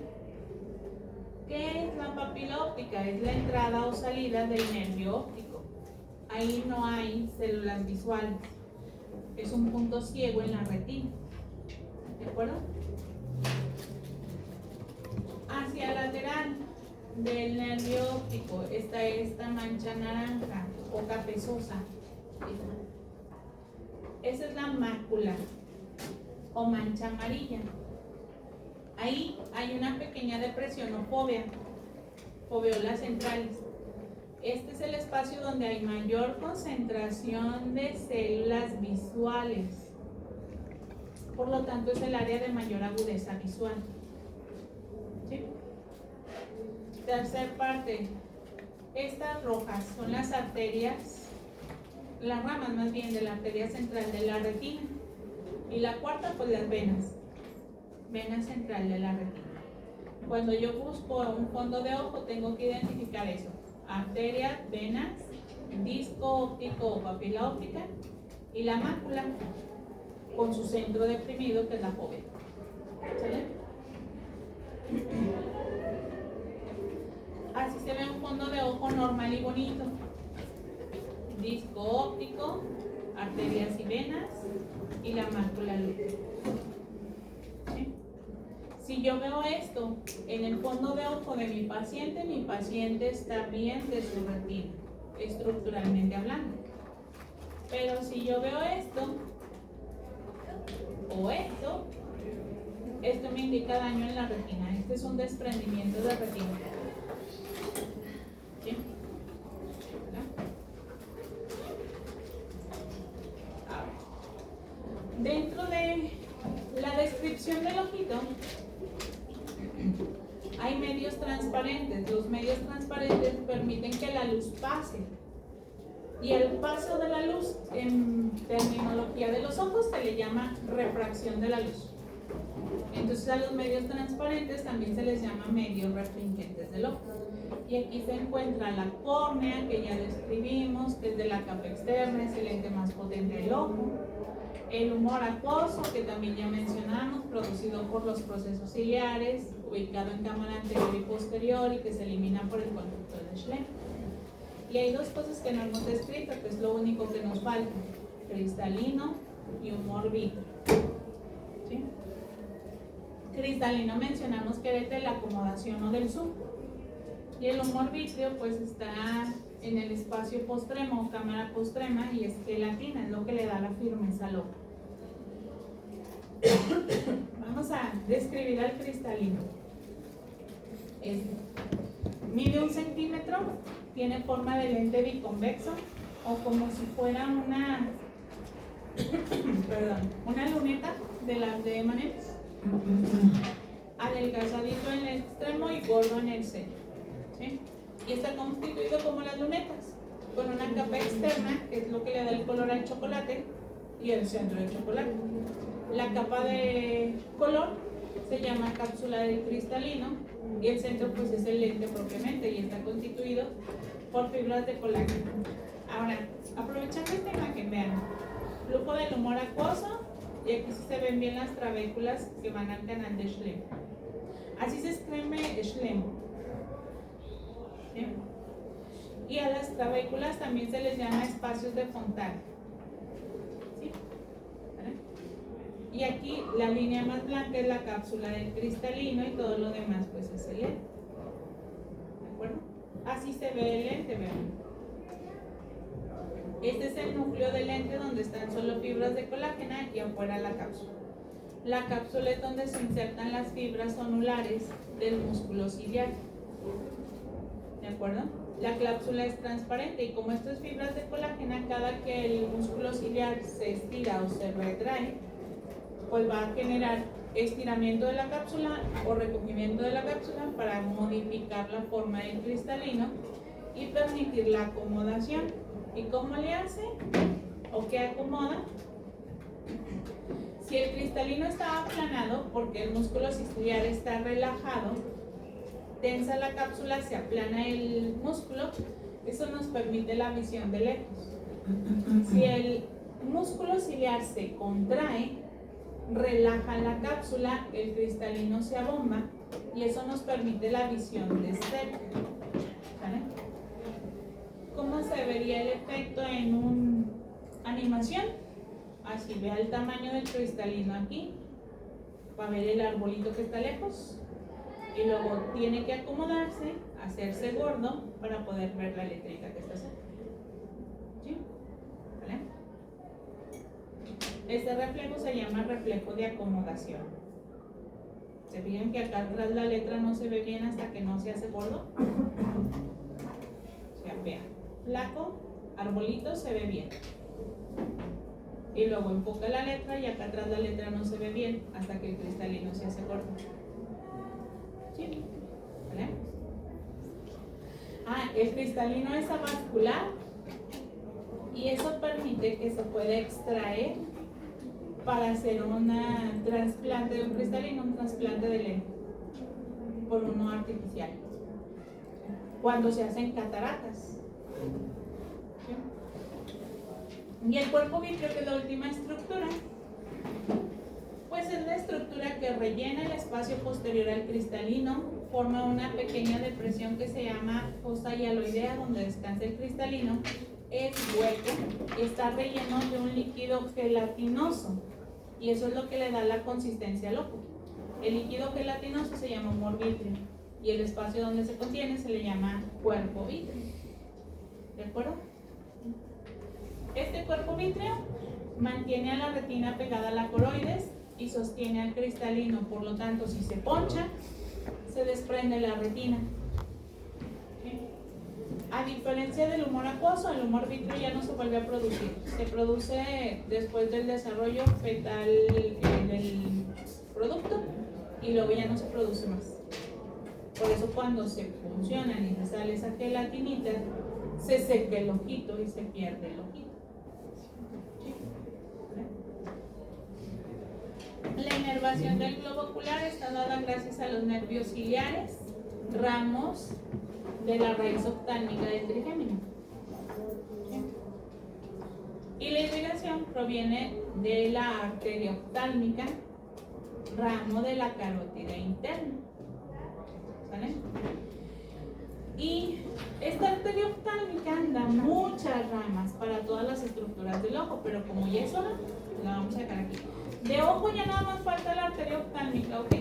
¿Qué es la papila óptica? Es la entrada o salida del nervio óptico. Ahí no hay células visuales. Es un punto ciego en la retina. ¿De acuerdo? Hacia el lateral del nervio óptico está esta mancha naranja o cafezosa. Esa es la mácula o mancha amarilla. Ahí hay una pequeña depresión o fóvea, foveolas centrales. Este es el espacio donde hay mayor concentración de células visuales. Por lo tanto, es el área de mayor agudeza visual. ¿Sí? Tercer parte. Estas rojas son las arterias, las ramas más bien de la arteria central de la retina. Y la cuarta, pues las venas. Vena central de la retina. Cuando yo busco un fondo de ojo, tengo que identificar eso. Arteria, venas, disco óptico o papila óptica y la mácula con su centro deprimido que es la fóvea. ¿Sale? Así se ve un fondo de ojo normal y bonito. Disco óptico, arterias y venas y la mácula lútea. ¿Sí? Si yo veo esto en el fondo de ojo de mi paciente está bien de su retina, estructuralmente hablando. Pero si yo veo esto o esto me indica daño en la retina. Este es un desprendimiento de retina. ¿Sí? Dentro de la descripción del ojito hay medios transparentes. Los medios transparentes permiten que la luz pase. Y el paso de la luz, en terminología de los ojos, se le llama refracción de la luz. Entonces a los medios transparentes también se les llama medios refringentes del ojo. Y aquí se encuentra la córnea, que ya describimos, que es de la capa externa, es el lente más potente del ojo. El humor acuoso, que también ya mencionamos, producido por los procesos ciliares, ubicado en cámara anterior y posterior y que se elimina por el conducto de Schlemm. Y hay dos cosas que no hemos descrito, que es lo único que nos falta: cristalino y humor vítreo. ¿Sí? Cristalino mencionamos que es de la acomodación o del zoom. Y el humor vítreo pues está en el espacio postremo o cámara postrema y es gelatina, es lo que le da la firmeza al ojo. Vamos a describir al cristalino. Mide 1 centímetro, tiene forma de lente biconvexo o como si fuera una luneta de las de M&M's, adelgazadito en el extremo y gordo en el centro. ¿Sí? Y está constituido como las lunetas, con una capa externa, que es lo que le da el color al chocolate, y el centro del chocolate. La capa de color se llama cápsula del cristalino, y el centro pues es el lente propiamente, y está constituido por fibras de colágeno. Ahora, aprovechando esta imagen, vean, flujo del humor acuoso, y aquí sí se ven bien las trabéculas que van al canal de Schlemm. Así se escribe Schlemm. ¿Sí? Y a las trabéculas también se les llama espacios de Fontana. ¿Sí? ¿Vale? Y aquí la línea más blanca es la cápsula del cristalino y todo lo demás pues es el lente. ¿De acuerdo? Así se ve el lente, vean. Este es el núcleo del lente donde están solo fibras de colágeno y afuera la cápsula. La cápsula es donde se insertan las fibras onulares del músculo ciliar. ¿De acuerdo? La cápsula es transparente y como esto es fibras de colágeno, cada que el músculo ciliar se estira o se retrae, pues va a generar estiramiento de la cápsula o recogimiento de la cápsula para modificar la forma del cristalino y permitir la acomodación. ¿Y cómo le hace? ¿O qué acomoda? Si el cristalino está aplanado, porque el músculo ciliar está relajado, tensa la cápsula, se aplana el músculo, eso nos permite la visión de lejos. Si el músculo ciliar se contrae, relaja la cápsula, el cristalino se abomba y eso nos permite la visión de cerca. ¿Vale? ¿Cómo se vería el efecto en una animación? Así, vea el tamaño del cristalino aquí, va a ver el arbolito que está lejos y luego tiene que acomodarse, hacerse gordo para poder ver la letrita que está cerca. ¿Sí? ¿Vale? Este reflejo se llama reflejo de acomodación. ¿Se fijan que acá atrás la letra no se ve bien hasta que no se hace gordo? O sea, vean, flaco, arbolito se ve bien. Y luego enfoca la letra y acá atrás la letra no se ve bien hasta que el cristalino se hace gordo. ¿Sí? ¿Vale? El cristalino es avascular y eso permite que se pueda extraer para hacer un trasplante de un cristalino, un trasplante de lente por uno artificial cuando se hacen cataratas. ¿Sí? Y el cuerpo vítreo, que es la última estructura, pues es la estructura que rellena el espacio posterior al cristalino, forma una pequeña depresión que se llama fosa hialoidea donde descansa el cristalino, es hueco y está relleno de un líquido gelatinoso y eso es lo que le da la consistencia al ojo. El líquido gelatinoso se llama humor vítreo y el espacio donde se contiene se le llama cuerpo vítreo. ¿De acuerdo? Este cuerpo vítreo mantiene a la retina pegada a la coroides y sostiene al cristalino, por lo tanto si se poncha se desprende la retina. ¿Sí? A diferencia del humor acuoso, el humor vítreo ya no se vuelve a producir, se produce después del desarrollo fetal del producto y luego ya no se produce más. Por eso cuando se funcionan y se sale esa gelatinita, se seca el ojito y se pierde el ojito. La inervación del globo ocular está dada gracias a los nervios ciliares, ramos de la raíz oftálmica del trigémino. Y la irrigación proviene de la arteria oftálmica, ramo de la carótida interna. ¿Sale? Y esta arteria oftálmica da muchas ramas para todas las estructuras del ojo, pero como ya es hora, la vamos a dejar aquí. De ojo ya nada más falta la arteria oftálmica, ¿ok?